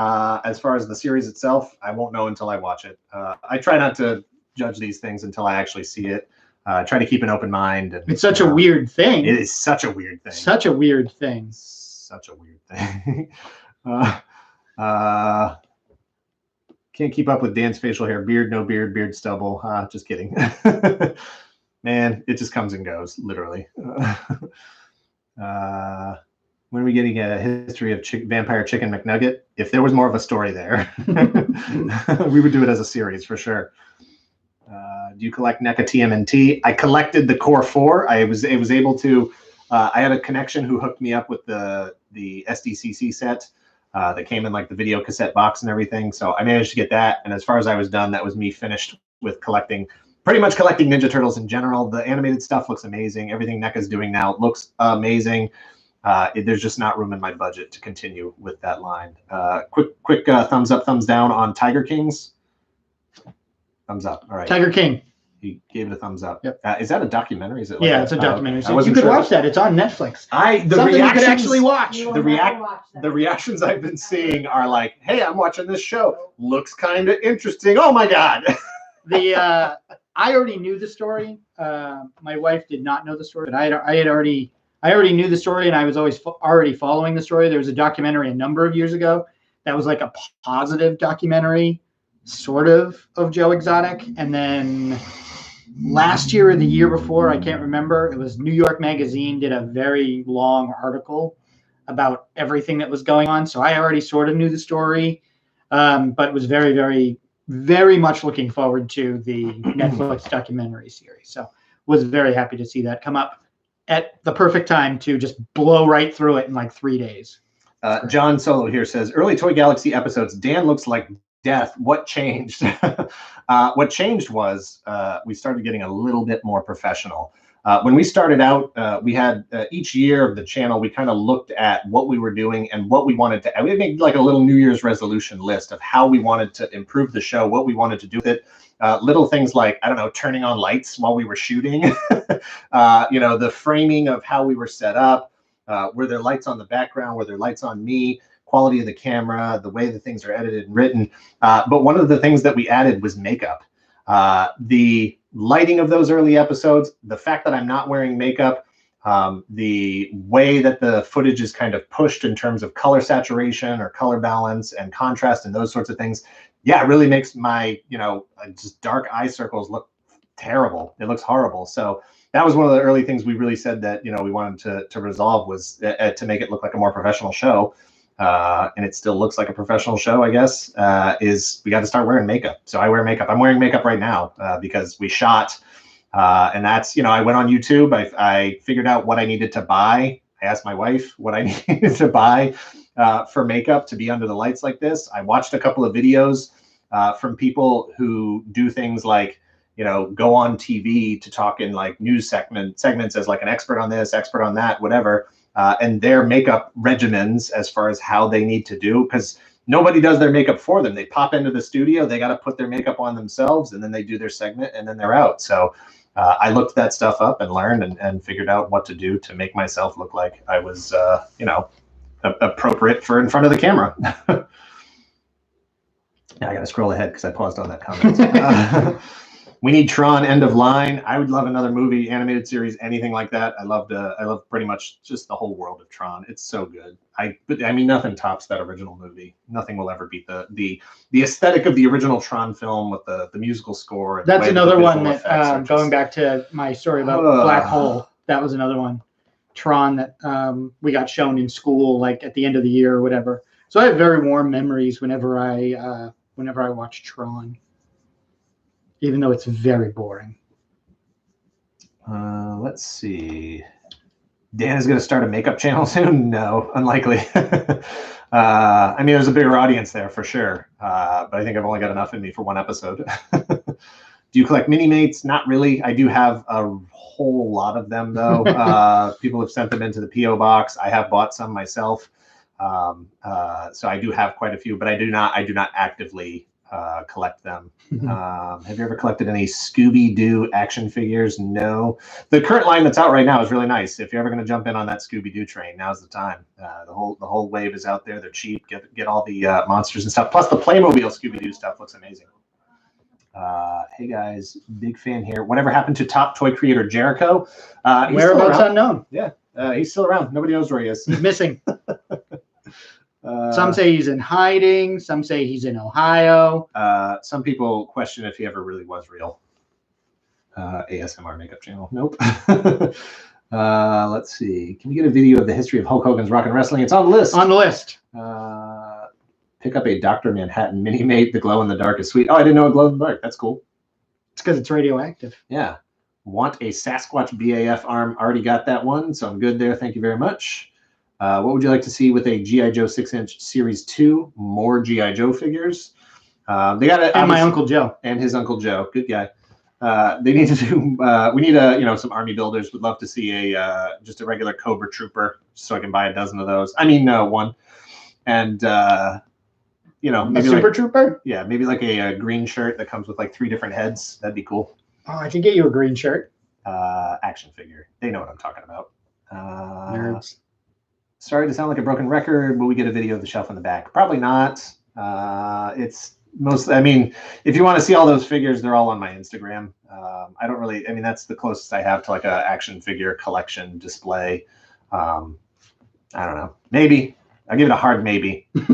As far as the series itself, I won't know until I watch it. I try not to judge these things until I actually see it. Try to keep an open mind. And, it's such a weird thing. It is such a weird thing. Such a weird thing. Such a weird thing. Can't keep up with Dan's facial hair. Beard, no beard, beard stubble. Just kidding. Man, it just comes and goes, literally. When are we getting a history of Vampire Chicken McNugget? If there was more of a story there, we would do it as a series for sure. Do you collect NECA TMNT? I collected the Core 4. I was able to. I had a connection who hooked me up with the SDCC set that came in like the video cassette box and everything. So I managed to get that. And as far as I was done, that was me finished with collecting. Pretty much collecting Ninja Turtles in general. The animated stuff looks amazing. Everything NECA's doing now looks amazing. There's just not room in my budget to continue with that line. Quick thumbs up, thumbs down on Tiger Kings. Thumbs up. All right. Tiger King. He gave it a thumbs up. Yep. Is that a documentary? Is it? Like yeah, it's a documentary. Okay. So you could watch that. It's on Netflix. Something you could actually watch. The reactions I've been seeing are like, "Hey, I'm watching this show. Looks kind of interesting. Oh my god." I already knew the story. My wife did not know the story, but I already knew the story, and I was already following the story. There was a documentary a number of years ago that was like a positive documentary, sort of Joe Exotic, and then last year or the year before, I can't remember, it was New York Magazine did a very long article about everything that was going on. So I already sort of knew the story, but was very, very, very much looking forward to the Netflix documentary series. So was very happy to see that come up at the perfect time to just blow right through it in like 3 days. John Solo here says, early Toy Galaxy episodes, Dan looks like death. What changed? What changed was we started getting a little bit more professional. When we started out, we had each year of the channel, we kind of looked at what we were doing and what we wanted to, we made like a little New Year's resolution list of how we wanted to improve the show, what we wanted to do with it. Little things like, I don't know, turning on lights while we were shooting, the framing of how we were set up. Were there lights on the background? Were there lights on me? Quality of the camera, the way the things are edited and written. But one of the things that we added was makeup. The lighting of those early episodes, the fact that I'm not wearing makeup, the way that the footage is kind of pushed in terms of color saturation or color balance and contrast and those sorts of things. Yeah, it really makes my, just dark eye circles look terrible. It looks horrible. So that was one of the early things we really said that, we wanted to resolve was to make it look like a more professional show. And it still looks like a professional show, I guess, is we got to start wearing makeup. So I wear makeup. I'm wearing makeup right now because we shot. And that's, I went on YouTube. I figured out what I needed to buy. I asked my wife what I needed to buy for makeup to be under the lights like this. I watched a couple of videos from people who do things like, go on TV to talk in like news segments as like an expert on this, expert on that, whatever. And their makeup regimens as far as how they need to do, because nobody does their makeup for them. They pop into the studio, they got to put their makeup on themselves, and then they do their segment, and then they're out. So I looked that stuff up and learned and figured out what to do to make myself look like I was, appropriate for in front of the camera. Now I got to scroll ahead because I paused on that comment. We need Tron end of line. I would love another movie, animated series, anything like that. I love pretty much just the whole world of Tron. It's so good. I mean, nothing tops that original movie. Nothing will ever beat the aesthetic of the original Tron film with the musical score. And that's another one that going back to my story about Black Hole. That was another one, Tron, that we got shown in school, like at the end of the year or whatever. So I have very warm memories whenever I watch Tron. Even though it's very boring. Let's see. Dan is going to start a makeup channel soon? No, unlikely. I mean, there's a bigger audience there for sure. But I think I've only got enough in me for one episode. Do you collect mini-mates? Not really. I do have a whole lot of them, though. People have sent them into the P.O. box. I have bought some myself. So I do have quite a few, but I do not actively collect them. Have you ever collected any Scooby-Doo action figures? No. The current line that's out right now is really nice. If you're ever going to jump in on that Scooby-Doo train, now's the time. The whole wave is out there. They're cheap. Get all the monsters and stuff. Plus the Playmobil Scooby-Doo stuff looks amazing. Hey guys, big fan here. Whatever happened to top toy creator Jericho? Whereabouts unknown. Yeah, he's still around. Nobody knows where he is. He's missing. Some say he's in hiding. Some say he's in Ohio. Some people question if he ever really was real. ASMR makeup channel. Nope. Let's see. Can we get a video of the history of Hulk Hogan's Rock and Wrestling? It's on the list. On the list. Pick up a Dr. Manhattan mini mate. The glow in the dark is sweet. Oh, I didn't know it glowed in the dark. That's cool. It's because it's radioactive. Yeah. Want a Sasquatch BAF arm? Already got that one, so I'm good there. Thank you very much. What would you like to see with a G.I. Joe 6-inch Series 2? More G.I. Joe figures. They got it. And my Uncle Joe. And his Uncle Joe. Good guy. They need to do. We need some army builders. Would love to see just a regular Cobra Trooper, so I can buy a dozen of those. I mean, one. And maybe a Super Trooper. Yeah, maybe like a green shirt that comes with like 3 different heads. That'd be cool. Oh, I can get you a green shirt. Action figure. They know what I'm talking about. Nerds. Sorry to sound like a broken record. Will we get a video of the shelf in the back? Probably not. It's mostly, if you want to see all those figures, they're all on my Instagram. I don't really, that's the closest I have to like a action figure collection display. I don't know. Maybe. I'll give it a hard maybe. Thank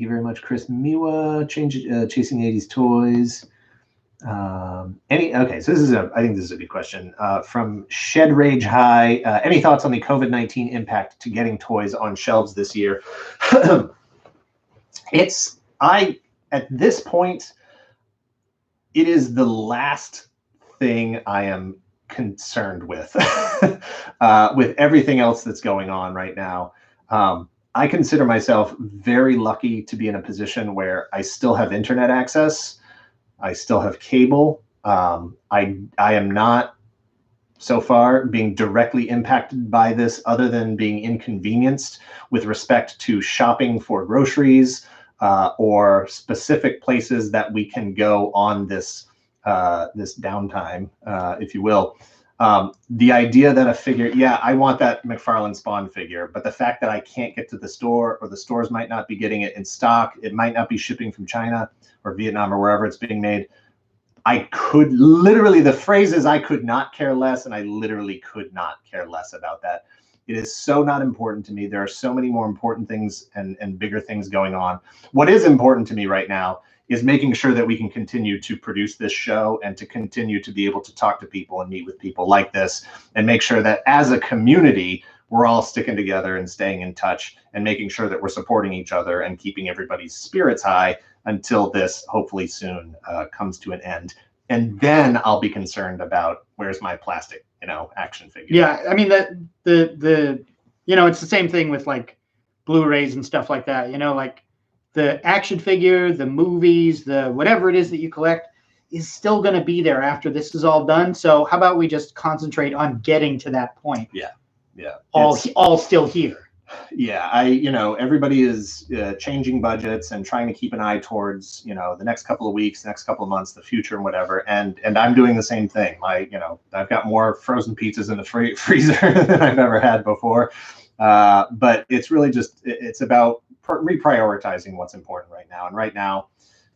you very much, Chris Miwa. Chasing 80s toys. Okay, so I think this is a good question from Shed Rage High. Any thoughts on the COVID-19 impact to getting toys on shelves this year? At this point, it is the last thing I am concerned with. With everything else that's going on right now. I consider myself very lucky to be in a position where I still have internet access. I still have cable. I am not so far being directly impacted by this other than being inconvenienced with respect to shopping for groceries or specific places that we can go on this downtime, if you will. The idea that a figure, I want that McFarlane Spawn figure, but the fact that I can't get to the store or the stores might not be getting it in stock, it might not be shipping from China or Vietnam or wherever it's being made. The phrase is I could not care less, and I literally could not care less about that. It is so not important to me. There are so many more important things and bigger things going on. What is important to me right now is making sure that we can continue to produce this show and to continue to be able to talk to people and meet with people like this and make sure that as a community, we're all sticking together and staying in touch and making sure that we're supporting each other and keeping everybody's spirits high until this hopefully soon comes to an end. And then I'll be concerned about where's my plastic, action figure. Yeah, it's the same thing with like Blu-rays and stuff like that. Like the action figure, the movies, the whatever it is that you collect is still going to be there after this is all done. So how about we just concentrate on getting to that point? Yeah. All still here. Yeah, everybody is changing budgets and trying to keep an eye towards, the next couple of weeks, the next couple of months, the future and whatever. And I'm doing the same thing. I've got more frozen pizzas in the freezer than I've ever had before. But it's really just, it's about reprioritizing what's important right now. And right now,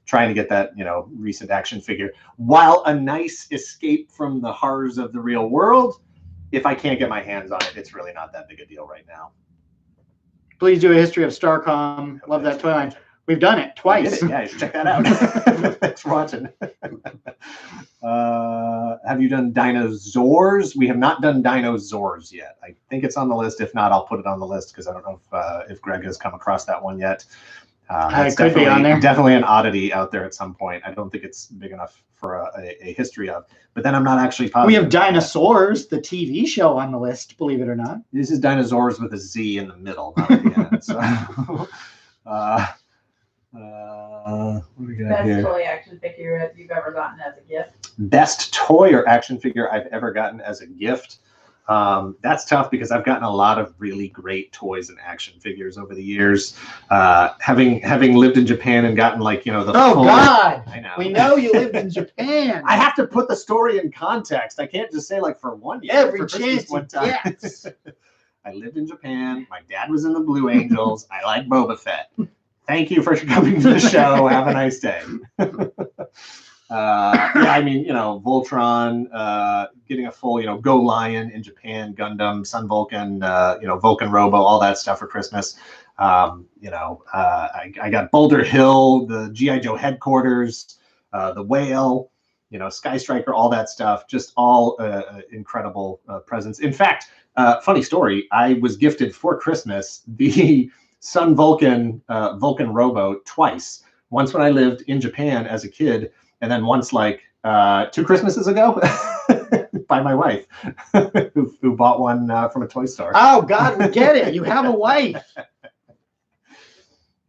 trying to get that, recent action figure, while a nice escape from the horrors of the real world, if I can't get my hands on it, it's really not that big a deal right now. Please do a history of Starcom. Love that toy line. We've done it twice. Yeah, you should check that out. Thanks for watching. Have you done dinosaurs? We have not done dinosaurs yet. I think it's on the list. If not, I'll put it on the list because I don't know if Greg has come across that one yet. It could be on there. Definitely an oddity out there at some point. I don't think it's big enough for a history of. But then I'm not actually positive. We have Dinosaurs, the TV show, on the list, believe it or not. This is Dinosaurs with a Z in the middle, not at the end. So, what do we got here? Best toy action figure you've ever gotten as a gift? Best toy or action figure I've ever gotten as a gift. That's tough because I've gotten a lot of really great toys and action figures over the years. Having lived in Japan and gotten like, the full, God, I know. we know you lived in Japan. I have to put the story in context. I can't just say like for one year. Every for Christmas chance one you time. get. I lived in Japan. My dad was in the Blue Angels. I like Boba Fett. Thank you for coming to the show. Have a nice day. I mean, Voltron, getting a full, Go Lion in Japan, Gundam, Sun Vulcan, Vulcan Robo, all that stuff for Christmas. I got Boulder Hill, the G.I. Joe headquarters, the Whale, Sky Striker, all that stuff. Just all incredible presents. In fact, funny story, I was gifted for Christmas the Sun Vulcan Robo twice. Once when I lived in Japan as a kid, and then once like 2 Christmases ago by my wife, who bought one from a toy store. Oh, God, we get it. You have a wife.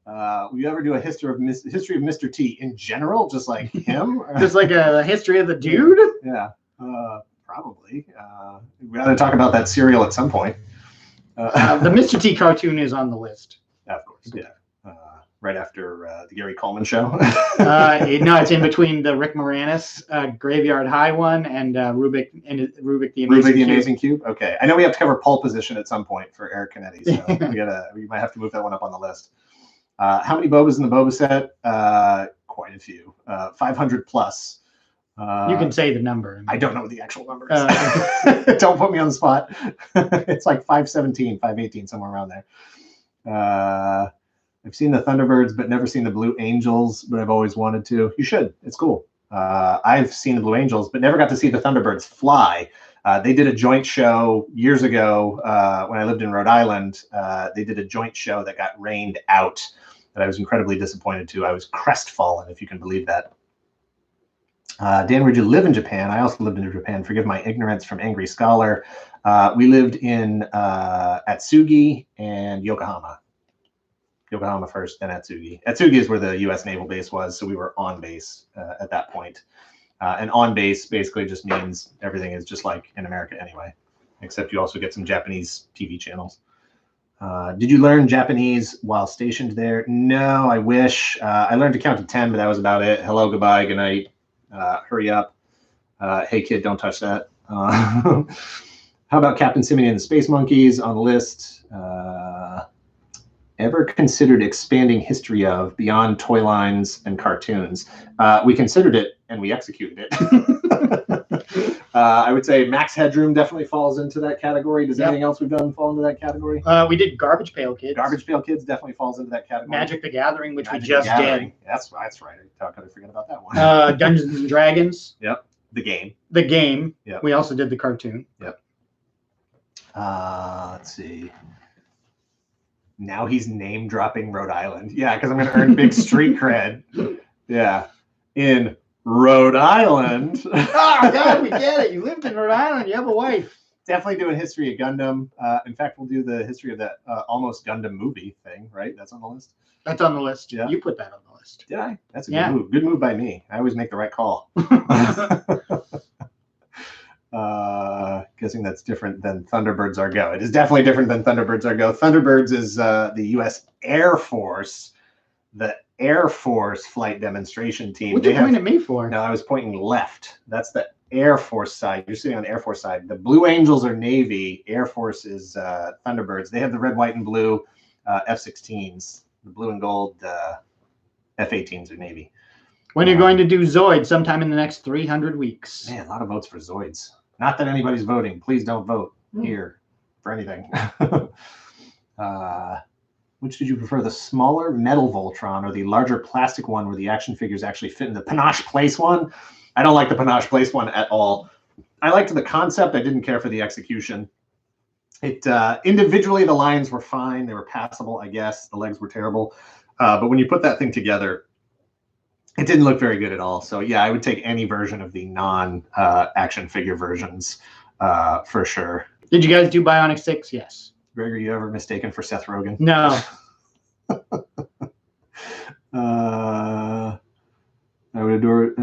Will you ever do a history of Mr. T in general, just like him? Just like a history of the dude? Yeah, probably. We got to talk about that cereal at some point. The Mr. T cartoon is on the list. Of course, yeah. Right after the Gary Coleman show. No, it's in between the Rick Moranis Graveyard High one and Rubik the Amazing Cube. Okay, I know we have to cover pole position at some point for Eric Canetti, so we might have to move that one up on the list. How many Bobas in the Boba set? Quite a few. 500 plus. You can say the number. I don't know what the actual number is. Don't put me on the spot. It's like 517, 518, somewhere around there. I've seen the Thunderbirds, but never seen the Blue Angels, but I've always wanted to. You should. It's cool. I've seen the Blue Angels, but never got to see the Thunderbirds fly. They did a joint show years ago when I lived in Rhode Island. They did a joint show that got rained out that I was incredibly disappointed to. I was crestfallen, if you can believe that. Dan, where'd you live in Japan? I also lived in Japan. Forgive my ignorance from Angry Scholar. We lived in Atsugi and Yokohama. Yokohama first, then Atsugi. Atsugi is where the U.S. Naval Base was, so we were on base at that point. And on base basically just means everything is just like in America anyway, except you also get some Japanese TV channels. Did you learn Japanese while stationed there? No, I wish. I learned to count to 10, but that was about it. Hello, goodbye, good night, hurry up. Hey, kid, don't touch that. How about Captain Simian and the Space Monkeys on the list? Ever considered expanding history of beyond toy lines and cartoons? We considered it and we executed it. I would say Max Headroom definitely falls into that category. Does anything else we've done fall into that category? We did Garbage Pail Kids. Garbage Pail Kids definitely falls into that category. Magic the Gathering, which we just did. That's right. How could I forget about that one? Dungeons and Dragons. Yep. The game. Yep. We also did the cartoon. Yep. Let's see. Now he's name dropping Rhode Island. Yeah, because I'm going to earn big street cred. Yeah. In Rhode Island. Oh, God, we get it. You lived in Rhode Island. You have a wife. Definitely doing history of Gundam. In fact, we'll do the history of that almost Gundam movie thing, right? That's on the list. That's on the list. Yeah. You put that on the list. Did I? That's a good move. Good move by me. I always make the right call. Guessing that's different than Thunderbirds Are Go. It is definitely different than Thunderbirds Are Go. Thunderbirds is the U.S. Air Force, the Air Force flight demonstration team. What'd you point at me for? No, I was pointing left. That's the Air Force side. You're sitting on the Air Force side. The Blue Angels are Navy. Air Force is Thunderbirds. They have the red, white, and blue F-16s. The blue and gold F-18s are Navy. When you're going to do Zoid sometime in the next 300 weeks. Man, a lot of votes for Zoids. Not that anybody's voting. Please don't vote here for anything. Which did you prefer, the smaller metal Voltron or the larger plastic one where the action figures actually fit in the Panache Place one? I don't like the Panache Place one at all. I liked the concept. I didn't care for the execution. It individually, the lines were fine. They were passable, I guess. The legs were terrible. But when you put that thing together, it didn't look very good at all. So yeah, I would take any version of the non-action figure versions for sure. Did you guys do Bionic 6? Yes. Greg, are you ever mistaken for Seth Rogen? No. I would adore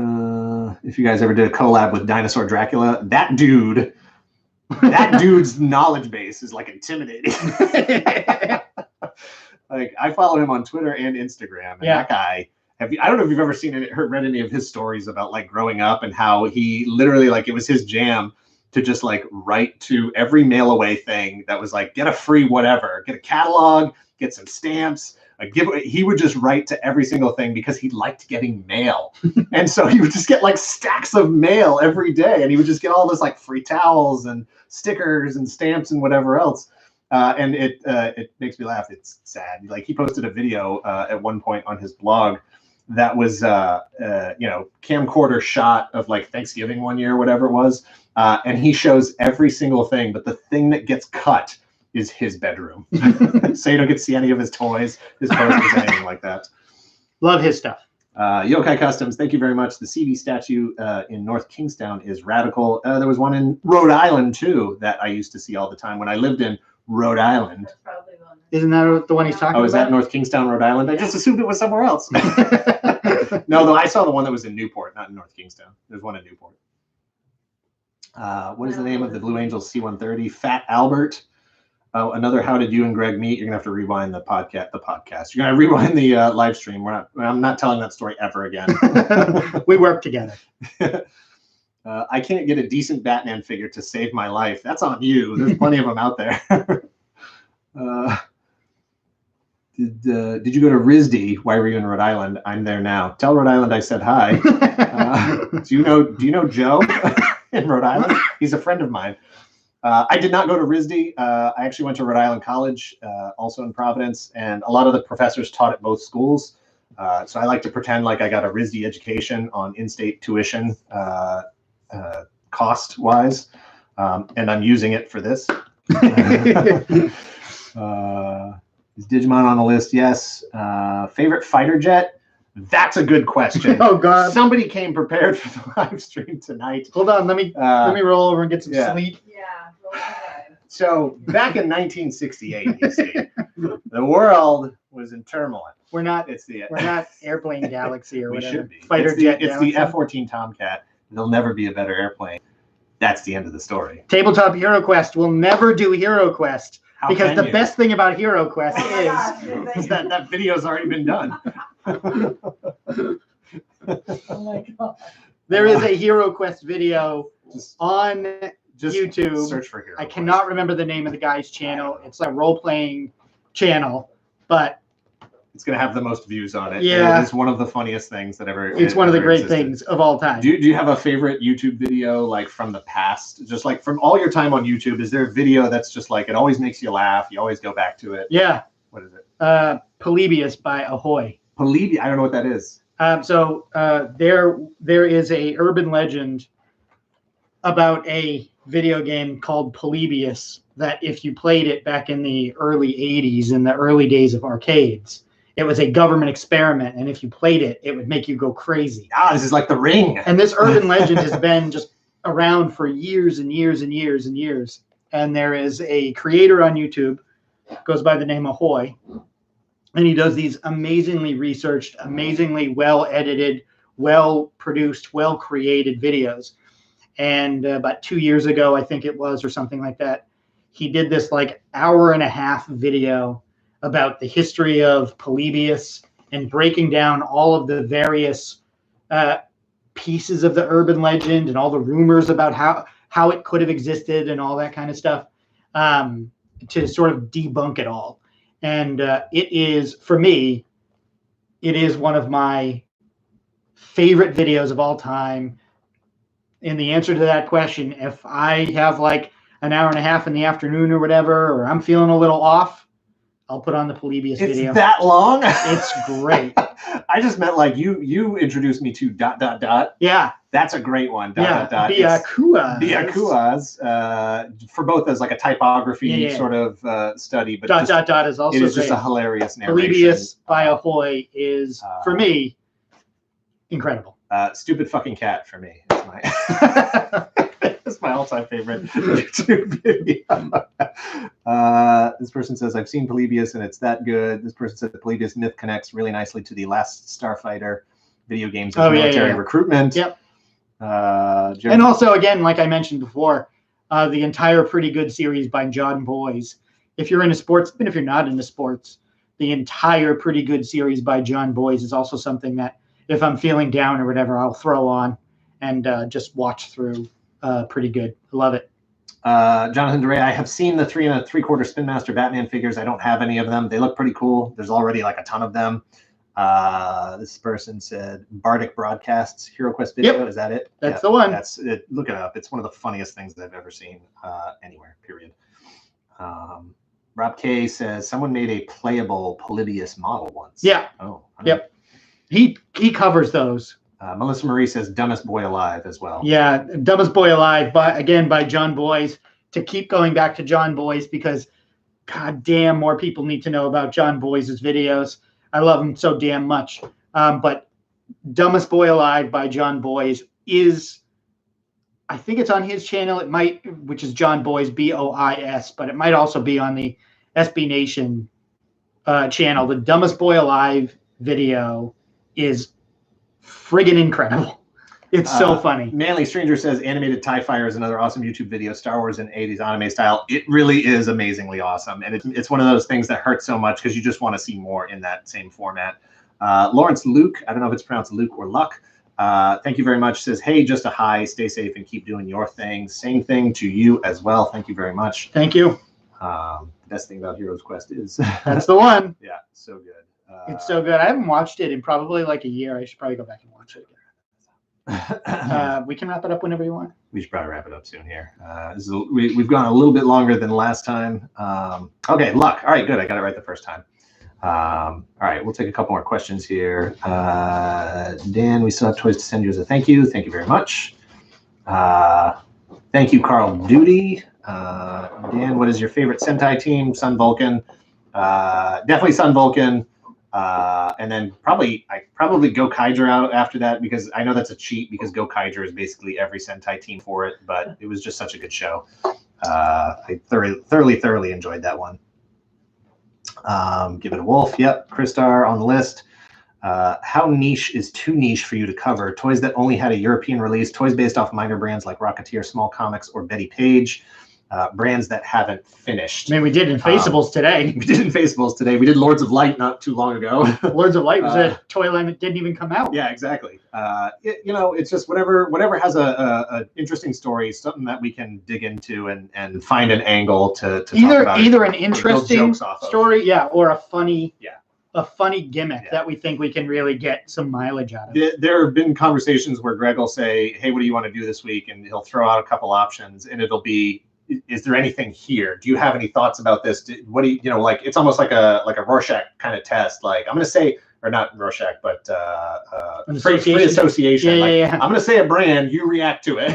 if you guys ever did a collab with Dinosaur Dracula. That dude that dude's knowledge base is like intimidating. Like I follow him on Twitter and Instagram, and that guy. I don't know if you've ever seen it, read any of his stories about like growing up and how he literally like it was his jam to just like write to every mail away thing that was like get a free whatever, get a catalog, get some stamps. He would just write to every single thing because he liked getting mail. And so he would just get like stacks of mail every day. And he would just get all this like free towels and stickers and stamps and whatever else. And it makes me laugh. It's sad. Like he posted a video at one point on his blog that was, camcorder shot of like Thanksgiving one year, whatever it was. And he shows every single thing, but the thing that gets cut is his bedroom. So you don't get to see any of his toys, his posters, anything like that. Love his stuff. Yokai Customs, thank you very much. The CV statue in North Kingstown is radical. There was one in Rhode Island too that I used to see all the time when I lived in Rhode Island. That's probably the one. Isn't that the one he's talking about? Oh, is that North Kingstown, Rhode Island? I just assumed it was somewhere else. No, though I saw the one that was in Newport, not in North Kingstown. There's one in Newport. What is the name of the Blue Angels C-130? Fat Albert. Oh, another how did you and Greg meet? You're gonna have to rewind the podcast. You're gonna rewind the live stream. I'm not telling that story ever again. We work together. I can't get a decent Batman figure to save my life. That's on you. There's plenty of them out there. Did you go to RISD? Why were you in Rhode Island? I'm there now. Tell Rhode Island I said hi. Do you know Joe in Rhode Island? He's a friend of mine. I did not go to RISD. I actually went to Rhode Island College, also in Providence, and a lot of the professors taught at both schools. So I like to pretend like I got a RISD education on in-state tuition, cost-wise, and I'm using it for this. Is Digimon on the list? Yes. Favorite fighter jet? That's a good question. Oh God! Somebody came prepared for the live stream tonight. Hold on, let me roll over and get some sleep. Yeah. Roll away. So back in 1968, you see, the world was in turmoil. We're not Airplane Galaxy or we whatever. Should be. Fighter jet. It's the F-14 Tomcat. There'll never be a better airplane. That's the end of the story. Tabletop Hero Quest will never do Hero Quest because the best thing about Hero Quest is that video's already been done. Oh my God. There is a Hero Quest video on YouTube. Search for Hero I cannot remember the name of the guy's channel. It's a role-playing channel, but it's going to have the most views on it. Yeah. It's one of the funniest things that ever. It's one of the great things of all time. Do you have a favorite YouTube video like from the past? Just like from all your time on YouTube, is there a video that's just like it always makes you laugh? You always go back to it. Yeah. What is it? Polybius by Ahoy. Polybius. I don't know what that is. There is a urban legend about a video game called Polybius that if you played it back in the early 80s, in the early days of arcades, it was a government experiment, and if you played it, it would make you go crazy. This is like The Ring. And this urban legend has been just around for years and years and years and years. And there is a creator on YouTube, goes by the name Ahoy, and he does these amazingly researched, amazingly well-edited, well-produced, well-created videos. And about 2 years ago, I think it was, or something like that, he did this like hour-and-a-half video about the history of Polybius and breaking down all of the various pieces of the urban legend and all the rumors about how it could have existed and all that kind of stuff, to sort of debunk it all. And it is, for me, it is one of my favorite videos of all time. And the answer to that question, if I have like an hour and a half in the afternoon or whatever, or I'm feeling a little off, I'll put on the Polybius video. It's that long? It's great. I just meant like you introduced me to ... Yeah. That's a great one. ... Byakuas. For both as like a typography sort of study, but ... is also it is great. just a hilarious narration. Polybius by Ahoy is, for me, incredible. Stupid fucking cat for me. It's my all-time favorite YouTube video. This person says, I've seen Polybius and it's that good. This person said the Polybius myth connects really nicely to the last Starfighter video games of military recruitment. Yep. And also, again, like I mentioned before, the entire Pretty Good series by John Boyes. If you're into sports, even if you're not into sports, the entire Pretty Good series by John Boyes is also something that if I'm feeling down or whatever, I'll throw on and just watch through. Pretty good. I love it. Jonathan DeRay, I have seen the 3 3/4 Spin Master Batman figures. I don't have any of them. They look pretty cool. There's already like a ton of them. This person said Bardic Broadcasts Hero Quest video. Yep. Is that it? That's the one. That's it. Look it up. It's one of the funniest things I've ever seen anywhere, period. Rob K says someone made a playable Polybius model once. Yeah. Oh. Yep. He covers those. Melissa Marie says Dumbest Boy Alive as well. Yeah, Dumbest Boy Alive, but again by John Boyes. To keep going back to John Boyes because, god damn, more people need to know about John Boyes' videos. I love him so damn much. But Dumbest Boy Alive by John Boyes is, I think it's on his channel. It might, which is John Boyes BOIS, but it might also be on the SB Nation channel. The Dumbest Boy Alive video is friggin' incredible. It's so funny. Manly Stranger says Animated TIE Fighter is another awesome YouTube video, Star Wars in 80s anime style. It really is amazingly awesome. And it's one of those things that hurts so much because you just want to see more in that same format. Lawrence Luke, I don't know if it's pronounced Luke or Luck. Thank you very much. Says, hey, just a hi. Stay safe and keep doing your thing. Same thing to you as well. Thank you very much. Thank you. The best thing about Heroes Quest is That's the one. Yeah, so good. It's so good. I haven't watched it in probably like a year. I should probably go back and watch it again. We can wrap it up whenever you want. We should probably wrap it up soon here. We've gone a little bit longer than last time. Okay, Luck. All right, good. I got it right the first time. All right, we'll take a couple more questions here. Dan, we still have toys to send you as a thank you. Thank you very much. Thank you, Carl Duty. Dan, what is your favorite Sentai team? Sun Vulcan. Definitely Sun Vulcan. And then probably Go Kaija out after that because I know that's a cheat because Go Kaija is basically every Sentai team for it, but it was just such a good show. I thoroughly enjoyed that one. Give it a wolf. Yep. Kristar on the list. How niche is too niche for you to cover? Toys that only had a European release, toys based off minor brands like Rocketeer, Small Comics, or Betty Page. Brands that haven't finished. I mean, we did Infaceables today. We did Infaceables today. We did Lords of Light not too long ago. Lords of Light was a toy line that didn't even come out. Yeah, exactly. It's just whatever has a interesting story, something that we can dig into and find an angle to talk about. Either an interesting story, yeah, or a funny, gimmick that we think we can really get some mileage out of. There have been conversations where Greg will say, "Hey, what do you want to do this week?" and he'll throw out a couple options, and it'll be, is there anything here? Do you have any thoughts about this? What do you like? It's almost like a Rorschach kind of test. Like I'm going to say, or not Rorschach, but free association. Yeah. I'm going to say a brand, you react to it.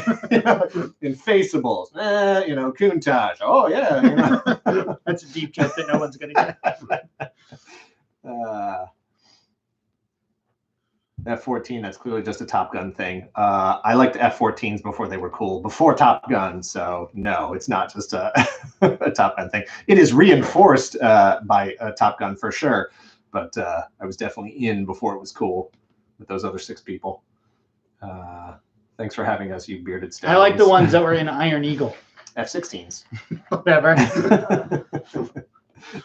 Infaceables, Countach. Oh yeah. That's a deep joke that no one's going to get. F-14, that's clearly just a Top Gun thing. I liked F-14s before they were cool, before Top Gun, so no, it's not just a Top Gun thing. It is reinforced by Top Gun for sure, but I was definitely in before it was cool with those other 6 people. Thanks for having us, you bearded stallions. I like the ones that were in Iron Eagle. F-16s. Whatever.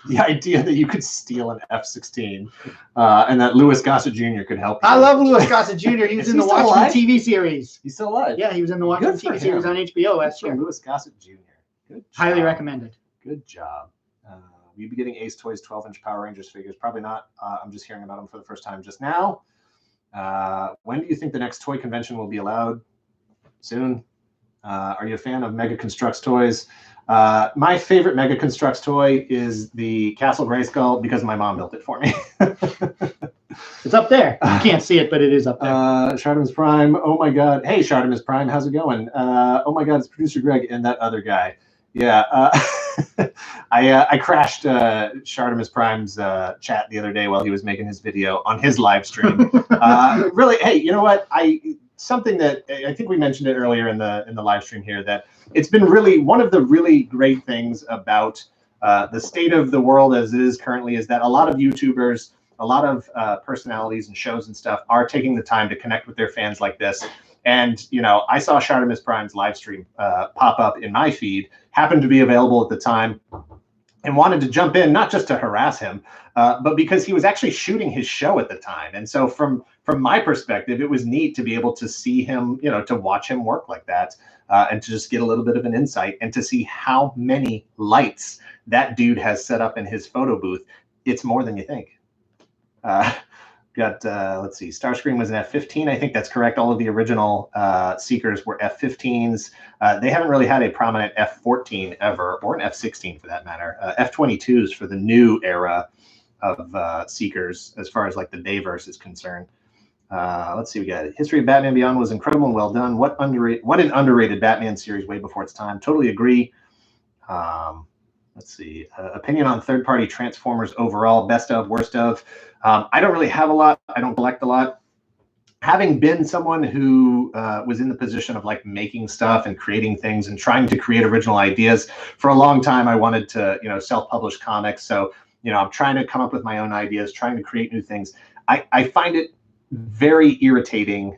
The idea that you could steal an F-16 and that Louis Gossett Jr. could help you. I love Louis Gossett Jr. He was in the Watchmen TV series. He's still alive? Yeah, he was in the Watchmen TV series on HBO last year. Louis Gossett Jr. Good job. Highly recommended. Good job. Will you be getting Ace Toys 12-inch Power Rangers figures? Probably not. I'm just hearing about them for the first time just now. When do you think the next toy convention will be allowed? Soon. Are you a fan of Mega Constructs toys? My favorite Mega Constructs toy is the Castle Grayskull because my mom built it for me. It's up there. You can't see it, but it is up there. Shardimus Prime. Oh my God. Hey, Shardimus Prime. How's it going? Oh my God. It's producer Greg and that other guy. Yeah. I crashed Shardimus Prime's chat the other day while he was making his video on his live stream. Really, hey, you know what? Something that I think we mentioned it earlier in the live stream here, that it's been really one of the really great things about the state of the world as it is currently is that a lot of YouTubers, a lot of personalities and shows and stuff are taking the time to connect with their fans like this And, you know, I saw Shartimus Prime's live stream pop up in my feed, happened to be available at the time, and wanted to jump in, not just to harass him, but because he was actually shooting his show at the time. And so from my perspective, it was neat to be able to see him, you know, to watch him work like that, and to just get a little bit of an insight and to see how many lights that dude has set up in his photo booth. It's more than you think. Let's see, Starscream was an F-15. I think that's correct. All of the original Seekers were F-15s. They haven't really had a prominent F-14 ever, or an F-16 for that matter. F-22s for the new era of Seekers, as far as like the Dayverse is concerned. Let's see, we got it. History of Batman Beyond was incredible and well done. What an underrated Batman series way before its time. Totally agree. Let's see, opinion on third-party Transformers overall, best of, worst of. I don't really have a lot. I don't collect a lot. Having been someone who was in the position of like making stuff and creating things and trying to create original ideas for a long time, I wanted to, you know, self-publish comics. So, you know, I'm trying to come up with my own ideas, trying to create new things. I find it very irritating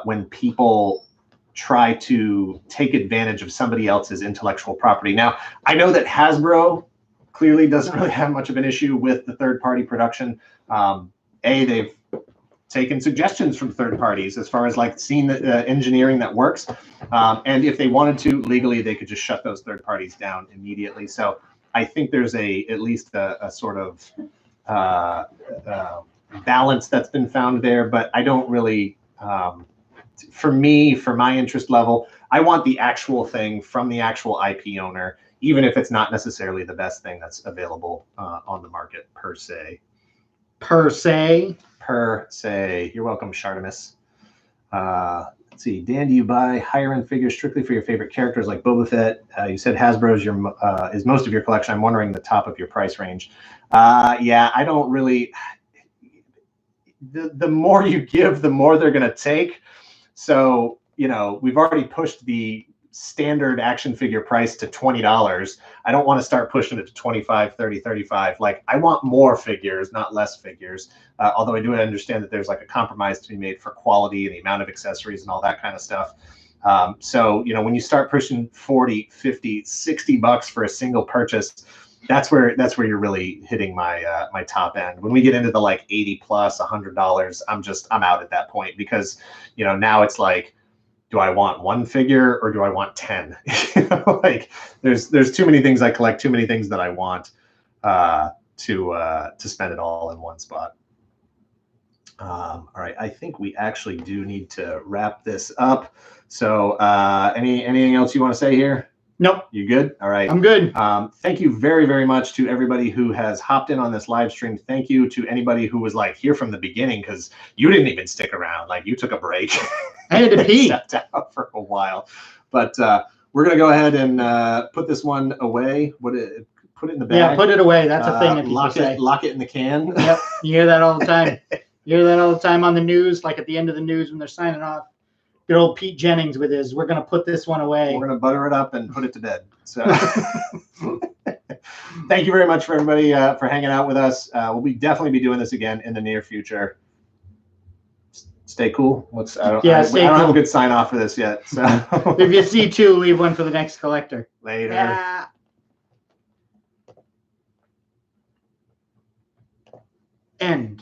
when people try to take advantage of somebody else's intellectual property. Now, I know that Hasbro clearly doesn't really have much of an issue with the third-party production. They've taken suggestions from third parties as far as like seeing the engineering that works. And if they wanted to, legally, they could just shut those third parties down immediately. So I think there's at least a sort of balance that's been found there, but I don't really, for me, for my interest level, I want the actual thing from the actual IP owner, even if it's not necessarily the best thing that's available on the market per se. Per se. You're welcome, Shartimus. Let's see, Dan, do you buy higher end figures strictly for your favorite characters like Boba Fett? You said Hasbro's is most of your collection. I'm wondering the top of your price range. Yeah, I don't really. The more you give, the more they're going to take. So, you know, we've already pushed the standard action figure price to $20. I don't want to start pushing it to 25, 30, 35. Like, I want more figures, not less figures. Although I do understand that there's like a compromise to be made for quality and the amount of accessories and all that kind of stuff. So, you know, when you start pushing 40, 50, 60 bucks for a single purchase, that's where you're really hitting my my top end. When we get into the like 80 plus $100, I'm out at that point, because, you know, now it's like, do I want one figure or do I want 10? You know, like there's too many things I collect, too many things that I want to spend it all in one spot. All right, I think we actually do need to wrap this up. So anything else you want to say here? Nope. You good? All right. I'm good. Thank you very, very much to everybody who has hopped in on this live stream. Thank you to anybody who was like here from the beginning, because you didn't even stick around. Like, you took a break. I had to pee. Stepped out for a while. But we're going to go ahead and put this one away. Put it in the bag. Yeah, put it away. That's a thing that people say. Lock it in the can. Yep. You hear that all the time. You hear that all the time on the news, like at the end of the news when they're signing off. Good old Pete Jennings with his, we're going to put this one away. We're going to butter it up and put it to bed. So thank you very much for everybody for hanging out with us. We'll definitely be doing this again in the near future. Stay cool. I don't have a good sign off for this yet. So if you see two, leave one for the next collector. Later. Yeah. End.